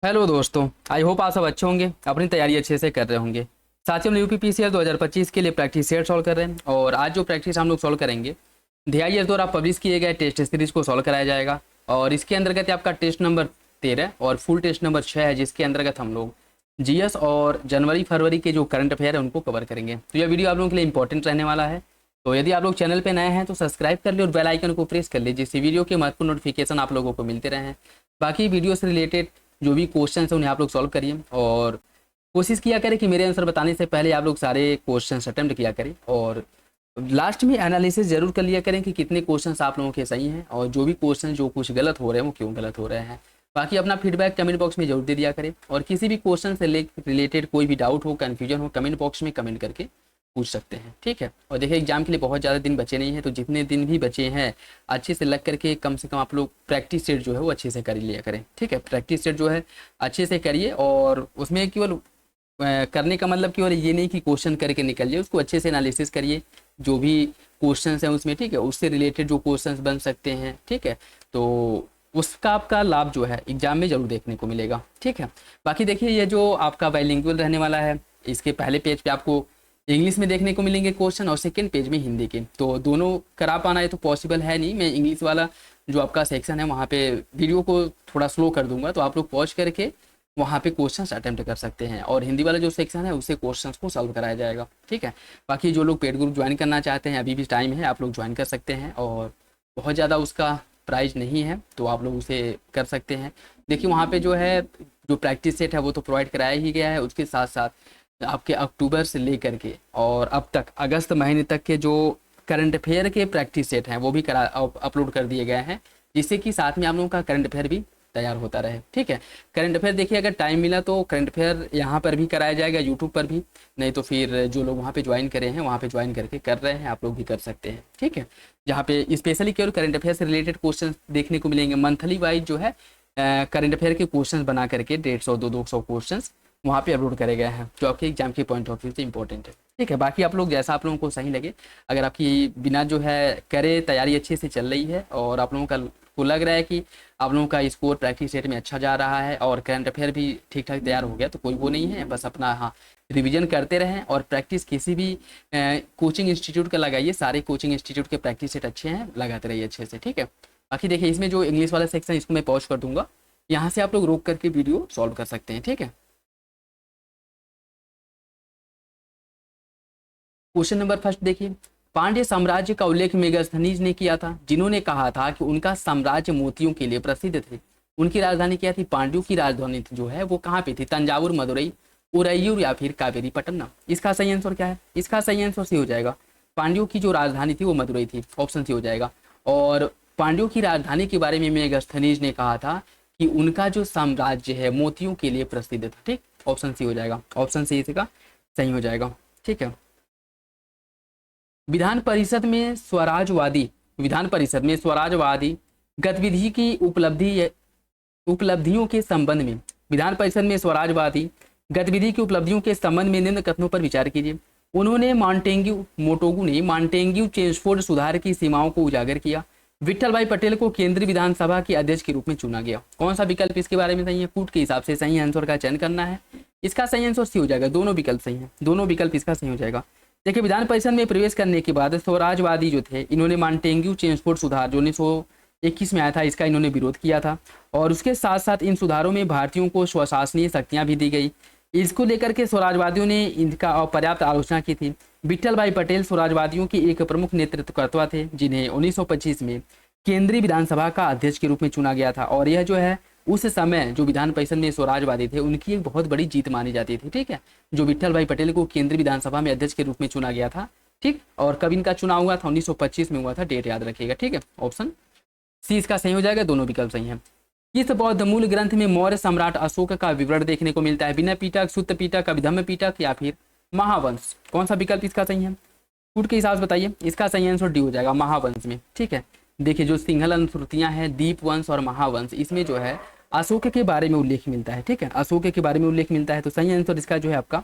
Hello दोस्तों, I hope आप सब अच्छे होंगे, अपनी तैयारी अच्छे से कर रहे होंगे। साथियों, हम यूपीपीसीएल 2025 के लिए प्रैक्टिस सेट सॉल्व कर रहे हैं और आज जो प्रैक्टिस हम लोग सॉल्व करेंगे DIS द्वारा पब्लिश किए गए टेस्ट सीरीज को सॉल्व कराया जाएगा। और इसके अंतर्गत आपका टेस्ट नंबर 13 और फुल टेस्ट नंबर 6 है, जिसके अंतर्गत हम लोग जीएस और जनवरी फरवरी के जो करंट अफेयर है उनको कवर करेंगे। तो यह वीडियो आप लोगों के लिए इंपॉर्टेंट रहने वाला है। तो यदि आप लोग चैनल पे नए हैं तो सब्सक्राइब कर ले और बेल आइकन को प्रेस कर ले, जिससे वीडियो के महत्वपूर्ण नोटिफिकेशन आप लोगों को मिलते रहें। बाकी वीडियो से रिलेटेड जो भी क्वेश्चन है उन्हें आप लोग सॉल्व करिए और कोशिश किया करें कि मेरे आंसर बताने से पहले आप लोग सारे क्वेश्चन अटेम्प्ट किया करें और लास्ट में एनालिसिस जरूर कर लिया करें कि कितने क्वेश्चंस आप लोगों के सही हैं और जो भी क्वेश्चन जो कुछ गलत हो रहे हैं वो क्यों गलत हो रहे हैं। बाकी अपना फीडबैक कमेंट बॉक्स में जरूर दे दिया करें और किसी भी क्वेश्चन से रिलेटेड कोई भी डाउट हो, कन्फ्यूजन हो, कमेंट बॉक्स में कमेंट करके पूछ सकते हैं। ठीक है। और देखिए, एग्जाम के लिए बहुत ज़्यादा दिन बचे नहीं हैं, तो जितने दिन भी बचे हैं अच्छे से लग करके कम से कम आप लोग प्रैक्टिस सेट जो है वो अच्छे से कर लिया करें। ठीक है, प्रैक्टिस सेट जो है अच्छे से करिए और उसमें केवल करने का मतलब केवल ये नहीं कि क्वेश्चन करके निकल जाए, उसको अच्छे से एनालिसिस करिए। जो भी क्वेश्चंस हैं उसमें, ठीक है, उससे रिलेटेड जो क्वेश्चंस बन सकते हैं, ठीक है, तो उसका आपका लाभ जो है एग्जाम में जरूर देखने को मिलेगा। ठीक है। बाकी देखिए, ये जो आपका बाइलिंगुअल रहने वाला है, इसके पहले पेज पे आपको इंग्लिश में देखने को मिलेंगे क्वेश्चन और सेकंड पेज में हिंदी के। तो दोनों करा पाना ये तो पॉसिबल है नहीं। मैं इंग्लिश वाला जो आपका सेक्शन है वहाँ पे वीडियो को थोड़ा स्लो कर दूंगा, तो आप लोग पॉज करके वहाँ पे क्वेश्चंस अटेम्प्ट कर सकते हैं और हिंदी वाला जो सेक्शन है उससे क्वेश्चंस को सॉल्व कराया जाएगा। ठीक है। बाकी जो लोग पेड ग्रुप ज्वाइन करना चाहते हैं, अभी भी टाइम है, आप लोग ज्वाइन कर सकते हैं और बहुत ज़्यादा उसका प्राइस नहीं है, तो आप लोग उसे कर सकते हैं। देखिए, वहाँ पे जो है जो प्रैक्टिस सेट है वो तो प्रोवाइड कराया ही गया है, उसके साथ साथ आपके अक्टूबर से लेकर के और अब तक अगस्त महीने तक के जो करंट अफेयर के प्रैक्टिस सेट हैं वो भी अपलोड कर दिए गए हैं, जिससे कि साथ में आप लोगों का करंट अफेयर भी तैयार होता रहे। ठीक है। करंट अफेयर देखिए, अगर टाइम मिला तो करंट अफेयर यहाँ पर भी कराया जाएगा, यूट्यूब पर भी, नहीं तो फिर जो लोग वहाँ पे ज्वाइन करे हैं वहाँ पे ज्वाइन करके कर रहे हैं, आप लोग भी कर सकते हैं। ठीक है। जहाँ पे स्पेशली केवल करंट अफेयर से रिलेटेड क्वेश्चन देखने को मिलेंगे। मंथली वाइज जो है करंट अफेयर के क्वेश्चन बना करके 150 200 क्वेश्चन वहाँ पे अपलोड करे गए हैं, जो आपके एग्जाम के पॉइंट ऑफ व्यू से इंपॉर्टेंट है। ठीक है। बाकी आप लोग जैसा आप लोगों को सही लगे, अगर आपकी बिना जो है करे तैयारी अच्छे से चल रही है और आप लोगों को लग रहा है कि आप लोगों का स्कोर प्रैक्टिस सेट में अच्छा जा रहा है और करंट अफेयर भी ठीक ठाक तैयार हो गया, तो कोई वो नहीं है, बस अपना हाँ रिवीजन करते रहें और प्रैक्टिस किसी भी कोचिंग इंस्टीट्यूट का लगाइए। सारे कोचिंग इंस्टीट्यूट के प्रैक्टिस सेट अच्छे हैं, लगाते रहिए अच्छे से। ठीक है। बाकी देखिए, इसमें जो इंग्लिश वाला सेक्शन इसको मैं पॉज कर दूंगा, यहाँ से आप लोग रोक करके वीडियो सॉल्व कर सकते हैं। ठीक है। क्वेश्चन नंबर फर्स्ट देखिए, पांड्य साम्राज्य का उल्लेख मेगास्थनीज ने किया था, जिन्होंने कहा था कि उनका साम्राज्य मोतियों के लिए प्रसिद्ध थे। उनकी राजधानी क्या थी? पांड्यों की राजधानी जो है वो कहाँ पे थी? तंजावुर, मदुरई, उरैयूर या फिर कावेरी पट्टनम। इसका सही आंसर क्या है? इसका सही आंसर सी हो जाएगा, पांड्यों की जो राजधानी थी वो मदुरई थी, ऑप्शन सी हो जाएगा। और पांड्यों की राजधानी के बारे में मेगास्थनीज ने कहा था कि उनका जो साम्राज्य है मोतियों के लिए प्रसिद्ध था। ठीक, ऑप्शन सी हो जाएगा, ऑप्शन सी इसका सही हो जाएगा। ठीक है। विधान परिषद में स्वराजवादी गतिविधि की उपलब्धियों के संबंध में विधान परिषद में स्वराजवादी गतिविधि की उपलब्धियों के संबंध में निम्न कथनों पर विचार कीजिए। उन्होंने मॉन्टेग्यू चेम्सफोर्ड सुधार की सीमाओं को उजागर किया। विट्ठल भाई पटेल को केंद्रीय विधानसभा के अध्यक्ष के रूप में चुना गया। कौन सा विकल्प इसके बारे में सही है? कूट के हिसाब से सही आंसर का चयन करना है। इसका सही आंसर सी हो जाएगा, दोनों विकल्प सही है, दोनों विकल्प इसका सही हो जाएगा। देखिए, विधान परिषद में प्रवेश करने के बाद स्वराजवादी जो थे, इन्होंने मॉन्टेग्यू चेम्सफोर्ड सुधार जो 1921 में आया था, इसका इन्होंने विरोध किया था और उसके साथ साथ इन सुधारों में भारतीयों को स्वशासनीय शक्तियां भी दी गई। इसको लेकर के स्वराजवादियों ने इनका पर्याप्त आलोचना की थी। विट्ठल भाई पटेल स्वराजवादियों के एक प्रमुख नेतृत्वकर्ता थे, जिन्हें 1925 में केंद्रीय विधानसभा का अध्यक्ष के रूप में चुना गया था और यह जो है उस समय जो विधान परिषद में स्वराजवादी थे उनकी एक बहुत बड़ी जीत मानी जाती थी। ठीक है। जो विट्ठल भाई पटेल को केंद्रीय विधानसभा में अध्यक्ष के रूप में चुना गया था। ठीक। और कब इनका चुनाव हुआ था? 1925 में हुआ था, डेट याद रखिएगा। ठीक है। ऑप्शन सी इसका सही हो जाएगा, दोनों विकल्प सही हैं। किस बौद्ध मूल ग्रंथ में मौर्य सम्राट अशोक का विवरण देखने को मिलता है? विनय पिटक, सुत्त पिटक, अभिधम्म पिटक या फिर महावंश। कौन सा विकल्प इसका सही है? फुट के हिसाब से बताइए। इसका सही आंसर डी हो जाएगा, महावंश में। ठीक है। देखिए, जो सिंहल अनुश्रुतियां हैं, दीप वंश और महावंश, इसमें जो है अशोक के बारे में उल्लेख मिलता है। ठीक है, अशोक के बारे में उल्लेख मिलता है, तो सही आंसर इसका जो है आपका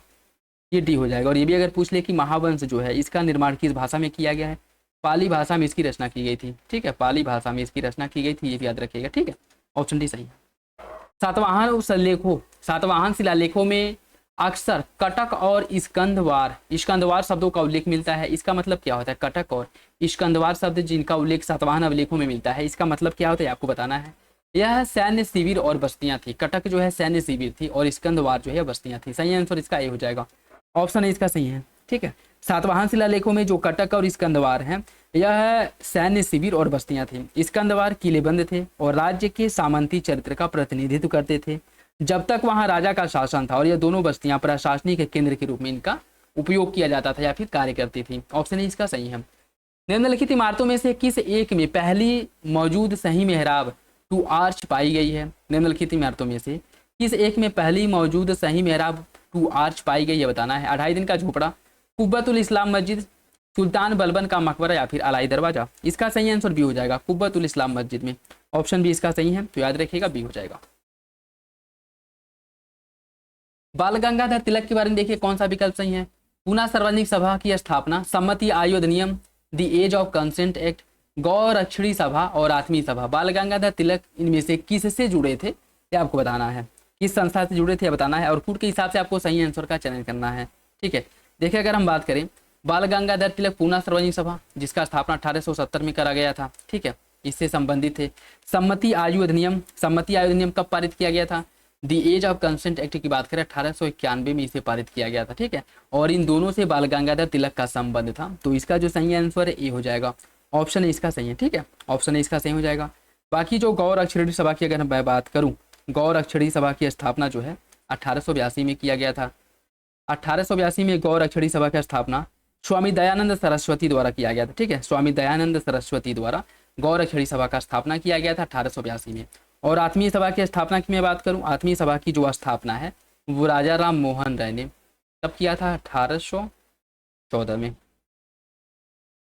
ये डी हो जाएगा। और ये भी अगर पूछ ले कि महावंश जो है इसका निर्माण किस भाषा में किया गया है? पाली भाषा में इसकी रचना की गई थी। ठीक है, पाली भाषा में इसकी रचना की गई थी, ये भी याद रखिएगा। ठीक है, ऑप्शन डी सही है। सातवाहन शिलालेखों में अक्सर कटक और स्कंदवार शब्दों का उल्लेख मिलता है। इसका मतलब क्या होता है? कटक और स्कंदवार शब्द जिनका उल्लेख सातवाहन अभिलेखों में मिलता है, इसका मतलब क्या होता है आपको बताना है। यह सैन्य शिविर और बस्तियां थी। कटक जो है सैन्य शिविर थी और स्कंदवार जो है बस्तियां थी। सही आंसर इसका ए हो जाएगा, ऑप्शन ए इसका सही है। ठीक है, सातवाहन शिलालेखों में जो कटक और स्कंदवार हैं, यह सैन्य शिविर और बस्तियां थी। स्कंदवार किलेबंद थे और राज्य के सामंती चरित्र का प्रतिनिधित्व करते थे जब तक वहां राजा का शासन था, और ये दोनों बस्तियां प्रशासनिक केंद्र के रूप में इनका उपयोग किया जाता था या फिर कार्य करती थी। ऑप्शन ए इसका सही है। निम्नलिखित इमारतों में से किस एक में पहली मौजूद सही मेहराब टू आर्च पाई गई है? निम्नलिखित इमारतों में से किस एक में पहली मौजूद सही मेहराब टू आर्च पाई गई है बताना है। 2.5 दिन का झोपड़ा, कुब्बतुल इस्लाम मस्जिद, सुल्तान बलबन का मकबरा या फिर अलाई दरवाजा। इसका सही आंसर बी हो जाएगा, कुब्बतुल इस्लाम मस्जिद में। ऑप्शन बी इसका सही है, तो याद रखिएगा बी हो जाएगा। बाल गंगाधर तिलक के बारे में देखिए कौन सा विकल्प सही है। पूना सार्वजनिक सभा की स्थापना, सम्मति आयोग अधिनियम, the age of consent act, गौरक्षणी सभा और आत्मीय सभा। बाल गंगाधर तिलक इनमें से किससे जुड़े थे ये आपको बताना है, किस संस्था से जुड़े थे बताना है, और फुट के हिसाब से आपको सही आंसर का चयन करना है। ठीक है, देखिए अगर हम बात करें बाल गंगाधर तिलक पूना सार्वजनिक सभा जिसका स्थापना 1870 में करा गया था। ठीक है, इससे संबंधित थे। सम्मति आयु अधिनियम कब पारित किया गया था? दी एज ऑफ कंसेंट एक्ट की बात करें 1891 में इसे पारित किया गया था। ठीक है, और इन दोनों से बाल गंगाधर तिलक का संबंध था। तो इसका जो सही आंसर है ए हो जाएगा, ऑप्शन ए इसका सही है। ठीक है, ऑप्शन ए इसका सही हो जाएगा। बाकी जो गौरक्षणी सभा की अगर मैं बात करूं, गौरक्षणी सभा की स्थापना जो है 1882 में किया गया था। 1882 में गौरक्षणी सभा की स्थापना स्वामी दयानंद सरस्वती द्वारा किया गया था। ठीक है, स्वामी दयानंद सरस्वती द्वारा गौरक्षणी सभा का स्थापना किया गया था 1882 में। और आत्मीय सभा की स्थापना की मैं बात करूं, आत्मीय सभा की जो स्थापना है वो राजा राम मोहन राय ने कब किया था? 1814 में।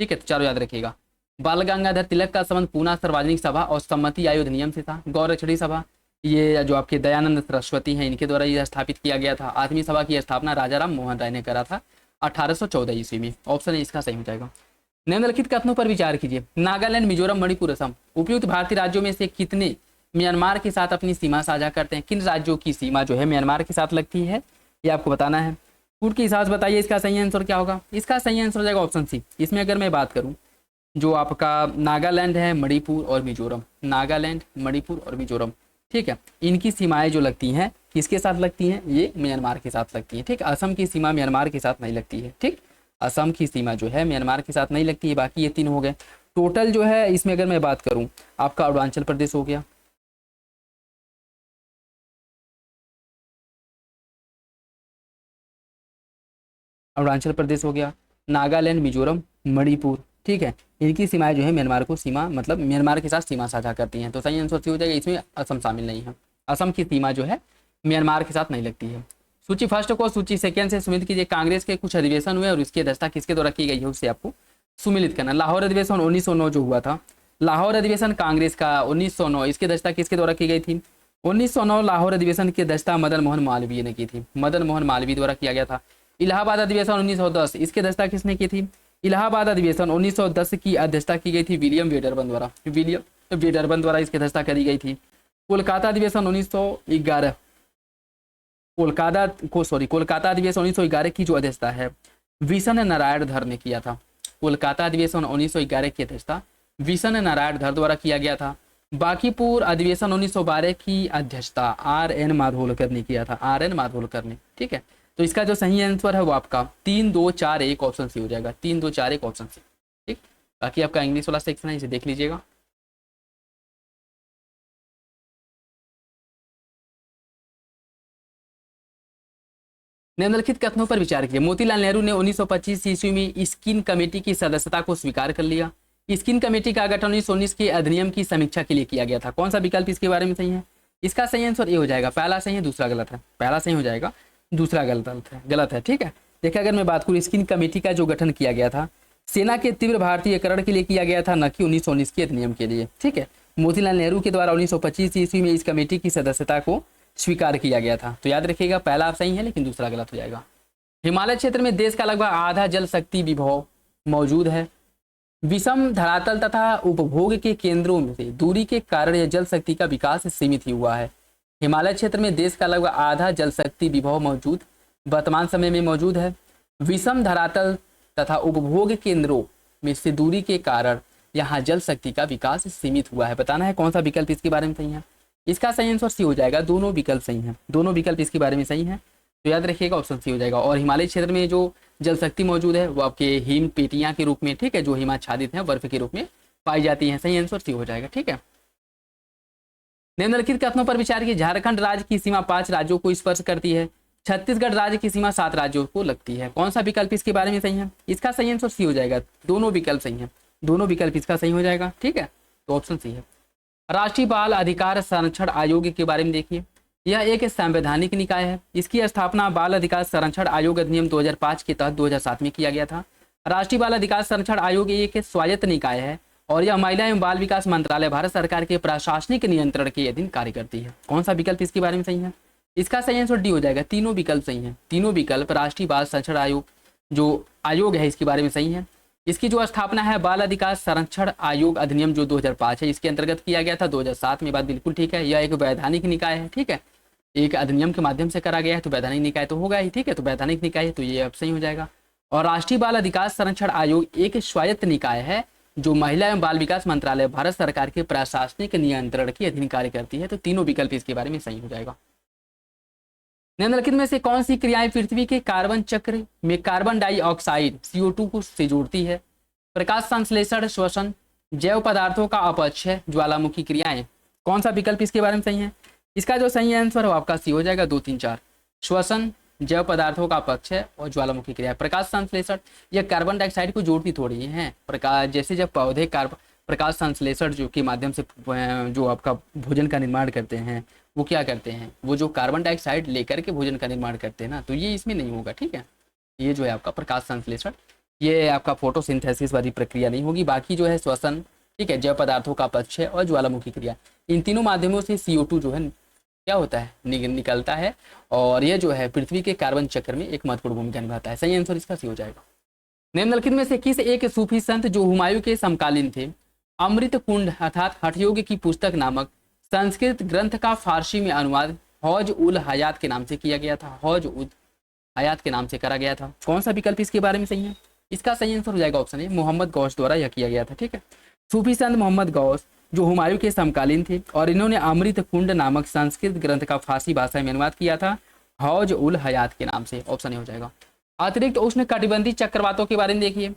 ठीक है, तो चारों याद रखिएगा। बाल गंगाधर तिलक का संबंध पूना सार्वजनिक सभा और सम्मति आयोग अधिनियम से था। गौरक्षणी सभा ये जो आपके दयानंद सरस्वती हैं इनके द्वारा यह स्थापित किया गया था। आत्मीय सभा की स्थापना राजा राम मोहन राय ने करा था 1814 ईस्वी में। ऑप्शन ए इसका सही हो जाएगा। निम्नलिखित कथनों पर विचार कीजिए। नागालैंड, मिजोरम, मणिपुर, असम उपयुक्त भारतीय राज्यों में से कितने म्यांमार के साथ अपनी सीमा साझा करते हैं? किन राज्यों की सीमा जो है म्यांमार के साथ लगती है ये आपको बताना है। फुट के हिसाब से बताइए इसका सही आंसर क्या होगा। इसका सही आंसर हो जाएगा ऑप्शन सी। इसमें अगर मैं बात करूं जो आपका नागालैंड है, मणिपुर और मिजोरम, नागालैंड, मणिपुर और मिजोरम, ठीक है, इनकी सीमाएं जो लगती हैं किसके साथ लगती हैं? ये म्यांमार के साथ लगती है। ठीक, असम की सीमा म्यांमार के साथ नहीं लगती है। ठीक, असम की सीमा जो है म्यांमार के साथ नहीं लगती है। बाकी ये तीन हो गए टोटल जो है। इसमें अगर मैं बात करूं आपका अरुणाचल प्रदेश हो गया, अरुणाचल प्रदेश हो गया, नागालैंड, मिजोरम, मणिपुर, ठीक है, इनकी सीमाएं जो है म्यांमार को सीमा मतलब म्यांमार के साथ सीमा साझा करती हैं। तो सही आंसर हो जाएगा, इसमें असम शामिल नहीं है। असम की सीमा जो है म्यांमार के साथ नहीं लगती है। सूची फर्स्ट को सूची सेकंड से सुमिलित कीजिए। कांग्रेस के कुछ अधिवेशन हुए और इसकी अध्यक्षता किसके द्वारा की गई है उससे आपको सुमिलित करना। लाहौर अधिवेशन 1909 जो हुआ था, लाहौर अधिवेशन कांग्रेस का 1909, इसकी अध्यक्षता किसके द्वारा की गई थी? 1909 लाहौर अधिवेशन की अध्यक्षता मदन मोहन मालवीय ने की थी। मदन मोहन मालवीय द्वारा किया गया था। इलाहाबाद अधिवेशन 1910, इसकी अध्यक्षता किसने की थी? इलाहाबाद अधिवेशन 1910 की अध्यक्षता की गई थी विलियम वेडरबन द्वारा। विलियम वेडरबन द्वारा इसकी अध्यक्षता करी गई थी। कोलकाता अधिवेशन 1911, कोलकाता अधिवेशन 1911 की जो अध्यक्षता है विशन नारायण धर ने किया था। कोलकाता अधिवेशन 1911 की अध्यक्षता विशन नारायण धर द्वारा किया गया था। बांकीपुर अधिवेशन 1912 की अध्यक्षता RN माधोलकर ने किया था, RN माधोलकर ने। ठीक है, तो इसका जो सही आंसर है वो आपका 3, 2, 4, 1 ऑप्शन सी हो जाएगा। 3, 2, 4, 1 ऑप्शन सी। ठीक, बाकी आपका इंग्लिश वाला सेक्शन है, इसे देख लीजिएगा। निम्नलिखित कथनों पर विचार कीजिए। मोतीलाल नेहरू ने 1925 ईस्वी में स्किन कमेटी की सदस्यता को स्वीकार कर लिया। स्किन कमेटी का गठन 1919 के अधिनियम की समीक्षा के लिए किया गया था। कौन सा विकल्प इसके बारे में सही है? इसका सही आंसर ये हो जाएगा, पहला सही है दूसरा गलत है। पहला सही हो जाएगा, दूसरा गलत है। ठीक है, देखिए अगर मैं बात करूँ स्किन कमेटी का जो गठन किया गया था सेना के तीव्र भारतीयकरण के लिए किया गया था, न कि 1919 के अधिनियम के लिए। ठीक है, मोतीलाल नेहरू के द्वारा 1925 ईस्वी में इस कमेटी की सदस्यता को स्वीकार किया गया था। तो याद रखिएगा पहला आप सही है लेकिन दूसरा गलत हो जाएगा। हिमालय क्षेत्र में देश का लगभग आधा जल शक्ति विभव मौजूद है। विषम धरातल तथा उपभोग के केंद्रों में से दूरी के कारण यह जल शक्ति का विकास सीमित ही हुआ है। हिमालय क्षेत्र में देश का लगभग आधा जल शक्ति विभव मौजूद वर्तमान समय में मौजूद है। विषम धरातल तथा उपभोग केंद्रों में से दूरी के कारण यहाँ जल शक्ति का विकास सीमित हुआ है। बताना है कौन सा विकल्प इसके बारे में सही है। इसका सही आंसर सी हो जाएगा, दोनों विकल्प सही हैं, दोनों विकल्प इसके बारे में सही हैं, तो याद रखिएगा ऑप्शन सी हो जाएगा। और हिमालय क्षेत्र में जो जल शक्ति मौजूद है वो आपके हिम पेटियां के रूप में, ठीक है, जो हिमाच्छादित हैं बर्फ के रूप में पाई जाती हैं। सही आंसर सी हो जाएगा, ठीक है। निम्नलिखित कथनों पर विचार की। झारखंड राज्य की सीमा 5 राज्यों को स्पर्श करती है, छत्तीसगढ़ राज्य की सीमा 7 राज्यों को लगती है। कौन सा विकल्प इसके बारे में सही है। इसका सही आंसर सी हो जाएगा, दोनों विकल्प सही हैं, दोनों विकल्प इसका सही हो जाएगा, ठीक है, तो ऑप्शन सी है। राष्ट्रीय बाल अधिकार संरक्षण आयोग के बारे में देखिए। यह एक संवैधानिक निकाय है। इसकी स्थापना बाल अधिकार संरक्षण आयोग अधिनियम 2005 के तहत 2007 में किया गया था। राष्ट्रीय बाल अधिकार संरक्षण आयोग एक स्वायत्त निकाय है और यह महिला एवं बाल विकास मंत्रालय भारत सरकार के प्रशासनिक नियंत्रण के अधीन कार्य करती है। कौन सा विकल्प इसके बारे में सही है। इसका सही आंसर डी हो जाएगा, तीनों विकल्प सही हैं, तीनों विकल्प राष्ट्रीय बाल संरक्षण आयोग जो आयोग है इसके बारे में सही है। इसकी जो स्थापना है बाल अधिकार संरक्षण आयोग अधिनियम जो 2005 है इसके अंतर्गत किया गया था, 2007 में। बात बिल्कुल ठीक है, यह एक वैधानिक निकाय है, ठीक है, एक अधिनियम के माध्यम से करा गया है तो वैधानिक निकाय तो होगा ही, ठीक है, तो वैधानिक निकाय है तो ये अब सही हो जाएगा। और राष्ट्रीय बाल अधिकार संरक्षण आयोग एक स्वायत्त निकाय है जो महिला एवं बाल विकास मंत्रालय भारत सरकार के प्रशासनिक नियंत्रण के अधीन कार्य करती है, तो तीनों विकल्प इसके बारे में सही हो जाएगा। निम्नलिखित में से कौन सी क्रियाएं पृथ्वी के कार्बन चक्र में कार्बन डाइऑक्साइड CO2 को से जोड़ती है। प्रकाश संश्लेषण, श्वसन, जैव पदार्थों का अपक्षय, ज्वालामुखी क्रियाएं। कौन सा विकल्प इसके बारे में सही है। इसका जो सही आंसर हो आपका सी हो जाएगा, 2, 3, 4। श्वसन, जैव पदार्थों का अपक्षय और ज्वालामुखी क्रिया। प्रकाश संश्लेषण यह कार्बन डाइऑक्साइड को जोड़ती थोड़ी है। प्रकाश जैसे जब पौधे प्रकाश संश्लेषण जो के माध्यम से जो आपका भोजन का निर्माण करते हैं वो क्या करते हैं, वो जो कार्बन डाइऑक्साइड लेकर के भोजन का निर्माण करते हैं ना, तो ये इसमें नहीं होगा, ठीक है। ये जो है आपका प्रकाश संश्लेषण, ये आपका फोटोसिंथेसिस वाली प्रक्रिया नहीं होगी। बाकी जो है श्वसन, ठीक है, जैव पदार्थों का अपक्षय और ज्वालामुखी क्रिया, इन तीनों माध्यमों से CO2 जो है क्या होता है निकलता है और यह जो है पृथ्वी के कार्बन चक्र में एक महत्वपूर्ण भूमिका निभाता है। सही आंसर इसका सी हो जाएगा। निम्नलिखित में से किस एक सूफी संत जो हुमायूं के समकालीन थे अमृत कुंड अर्थात हठयोग की पुस्तक नामक संस्कृत ग्रंथ का फारसी में अनुवाद हौज उल हयात के नाम से किया गया था। हौज उल हयात के नाम से करा गया था। कौन सा विकल्प इसके बारे में सही है। इसका सही आंसर हो जाएगा ऑप्शन ए, मोहम्मद गौस द्वारा यह किया गया था, ठीक है। सूफी संत मोहम्मद गौस जो हुमायूं के समकालीन थे और इन्होंने अमृत कुंड नामक संस्कृत ग्रंथ का फारसी भाषा में अनुवाद किया था हौज उल हयात के नाम से। ऑप्शन ए हो जाएगा। अतिरिक्त उष्ण कटिबंधीय चक्रवातों के बारे में देखिए।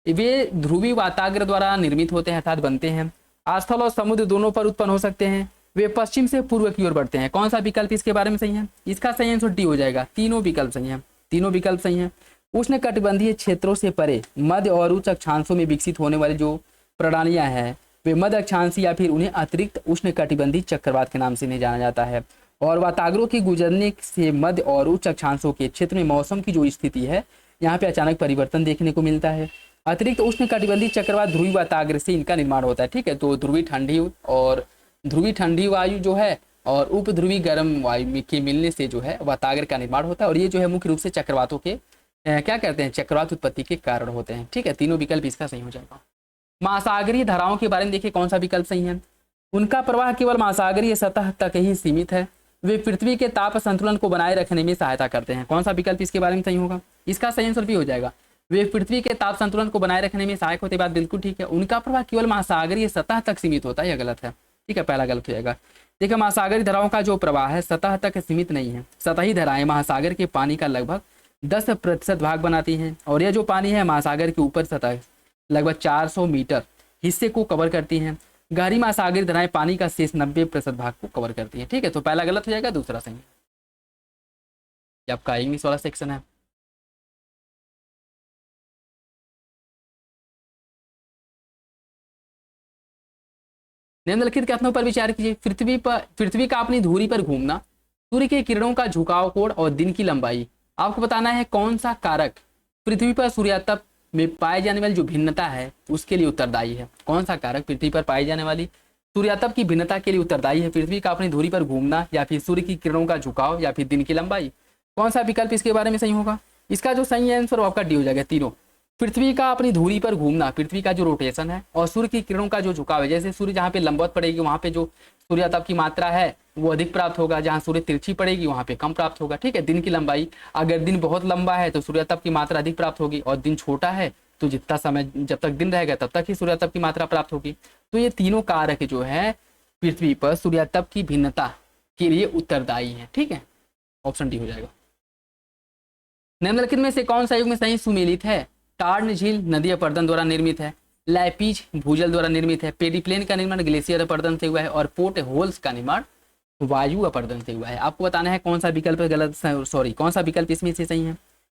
वे ध्रुवीय वाताग्र द्वारा निर्मित होते हैं अर्थात बनते हैं। स्थल और समुद्र दोनों पर उत्पन्न हो सकते हैं। वे पश्चिम से पूर्व की ओर बढ़ते हैं। कौन सा विकल्प इसके बारे में सही है। इसका सही आंसर डी हो जाएगा। तीनों विकल्प सही हैं, तीनों विकल्प सही हैं। उष्ण कटिबंधीय क्षेत्रों से परे मध्य और उच्च अक्षांशों में विकसित होने वाली जो प्रणालियां हैं वे मध्य अक्षांशी या फिर उन्हें अतिरिक्त उष्ण कटिबंधीय चक्रवात के नाम से नहीं जाना जाता है। और वाताग्रों के गुजरने से मध्य और उच्च अक्षांशों के क्षेत्र में मौसम की जो स्थिति है यहाँ पे अचानक परिवर्तन देखने को मिलता है। अतिरिक्त उष्ण कटिबंधीय चक्रवात ध्रुवीय वाताग्र से इनका निर्माण होता है, ठीक है। तो ध्रुवीय ठंडी वायु जो है और उप ध्रुवीय गर्म वायु के मिलने से जो है वाताग्र का निर्माण होता है और ये जो है मुख्य रूप से चक्रवातों के क्या कहते हैं चक्रवात उत्पत्ति के कारण होते हैं, ठीक है। तीनों विकल्प इसका सही हो जाएगा। महासागरीय धाराओं के बारे में देखिए कौन सा विकल्प सही है। उनका प्रवाह केवल महासागरीय सतह तक ही सीमित है। वे पृथ्वी के ताप संतुलन को बनाए रखने में सहायता करते हैं। कौन सा विकल्प इसके बारे में सही होगा। इसका सही आंसर भी हो जाएगा। वे पृथ्वी के ताप संतुलन को बनाए रखने में सहायक होते बात बिल्कुल ठीक है। उनका प्रवाह केवल महासागरीय सतह तक सीमित होता है, यह गलत है, ठीक है, पहला गलत हो जाएगा। देखिए महासागरीय धाराओं का जो प्रवाह है सतह तक सीमित नहीं है। सतही धाराएं महासागर के पानी का लगभग 10% भाग बनाती हैं और यह जो पानी है महासागर के ऊपर सतह लगभग 400 मीटर हिस्से को कवर करती हैं। गहरी महासागरीय धाराएं पानी का शेष 90% भाग को कवर करती हैं, ठीक है। तो पहला गलत हो जाएगा, दूसरा सही है। ये आपका इंग्लिश वाला सेक्शन है। निम्नलिखित कथनों पर विचार कीजिए। पृथ्वी का अपनी धुरी पर घूमना, सूर्य के किरणों का झुकाव कोण और दिन की लंबाई। आपको बताना है कौन सा कारक पृथ्वी पर सूर्यातप में पाए जाने वाली जो भिन्नता है उसके लिए उत्तरदायी है। कौन सा कारक पृथ्वी पर पाई जाने वाली सूर्यातप की भिन्नता के लिए उत्तरदायी है। पृथ्वी का अपनी धुरी पर घूमना या फिर सूर्य की किरणों का झुकाव या फिर दिन की लंबाई। कौन सा विकल्प इसके बारे में सही होगा। इसका जो सही आंसर आपका डी हो जाएगा। तीनों, पृथ्वी का अपनी धुरी पर घूमना, पृथ्वी का जो रोटेशन है और सूर्य की किरणों का जो झुकाव है, जैसे सूर्य जहाँ पे लंबवत पड़ेगी वहाँ पे जो सूर्यातप की मात्रा है वो अधिक प्राप्त होगा, जहाँ सूर्य तिरछी पड़ेगी वहाँ पे कम प्राप्त होगा। ठीक है, दिन की लंबाई, अगर दिन बहुत लंबा है तो सूर्यातप की मात्रा अधिक प्राप्त होगी, और दिन छोटा है तो जितना समय जब तक दिन रहेगा तब तक ही सूर्यातप की मात्रा प्राप्त होगी। तो ये तीनों कारक जो है पृथ्वी पर सूर्यातप की भिन्नता के लिए उत्तरदायी है। ठीक है, ऑप्शन डी हो जाएगा। निम्नलिखित में से कौन सा युग में सही सुमेलित है? टार्न झील नदी अपर्दन द्वारा निर्मित है, लैपीज भूजल द्वारा निर्मित है, पेरिप्लेन का निर्माण ग्लेशियर अपर्दन से हुआ है, और पोर्ट होल्स का निर्माण वायु अपर्दन से हुआ है। आपको बताना है कौन सा विकल्प गलत, सॉरी कौन सा विकल्प इसमें से सही है।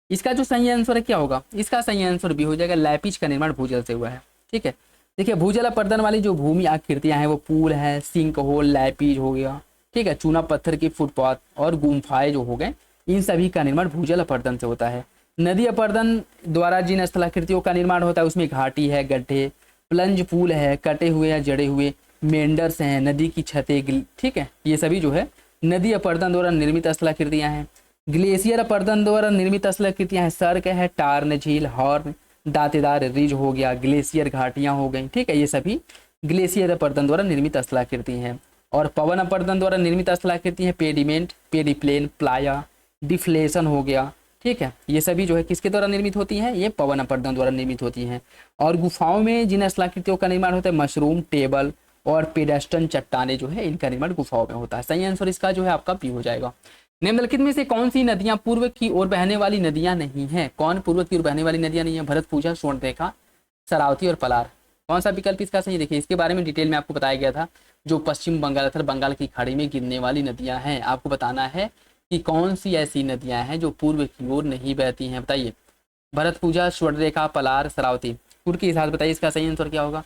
इसका जो सही आंसर है क्या होगा? इसका सही आंसर भी हो जाएगा, लैपीज का निर्माण भूजल से हुआ है। ठीक है, देखिए भूजल अपर्दन वाली जो भूमि आकृतियां हैं वो पूल है, सिंक होल, लैपीज हो गया, ठीक है, चूना पत्थर की फुटपाथ और गुम्फाएं जो हो गए, इन सभी का निर्माण भूजल अपर्दन से होता है। नदी अपर्दन द्वारा जिन स्थलाकृतियों का निर्माण होता है उसमें घाटी है, गड्ढे, प्लंज पूल है, कटे हुए या जड़े हुए मेंडर्स हैं, नदी की छतें, ठीक है, ये सभी जो है नदी अपर्दन द्वारा निर्मित स्थलाकृतियां हैं। ग्लेशियर अपर्दन द्वारा निर्मित स्थलाकृतियां हैं, सर्क है, टार्न झील, हॉर्न, दांतेदार रिज हो गया, ग्लेशियर घाटियां हो गई। ठीक है, ये सभी ग्लेशियर अपर्दन द्वारा निर्मित स्थलाकृति हैं। और पवन अपर्दन द्वारा निर्मित स्थलाकृति हैं, पेडिमेंट, पेडिप्लेन, प्लाया, डिफ्लेशन हो गया। ठीक है, ये सभी जो है किसके द्वारा निर्मित होती हैं? ये पवन अपर्दन द्वारा निर्मित होती हैं। और गुफाओं में जिन स्थलाकृतियों का निर्माण होता है, मशरूम, टेबल और पेडेस्टन चट्टाने जो है इनका निर्माण गुफाओं में होता है। सही आंसर इसका जो है आपका बी हो जाएगा। निम्नलिखित में से कौन सी नदियां पूर्व की ओर बहने वाली नदियां नहीं है? कौन पूर्व की ओर बहने वाली नदियां नहीं है? भरतपूजा, स्वर्णरेखा, शरावती और पलार। कौन सा विकल्प इसका सही? देखिए इसके बारे में डिटेल में आपको बताया गया था। जो पश्चिम बंगाल अर्थात बंगाल की खाड़ी में गिरने वाली नदियां हैं, आपको बताना है कि कौन सी ऐसी नदियां हैं जो पूर्व की ओर नहीं बहती हैं। बताइए, भरतपूजा, स्वर्णरेखा, पलार, शरावती। पूर्व के हिसाब से बताइए इसका सही आंसर क्या होगा।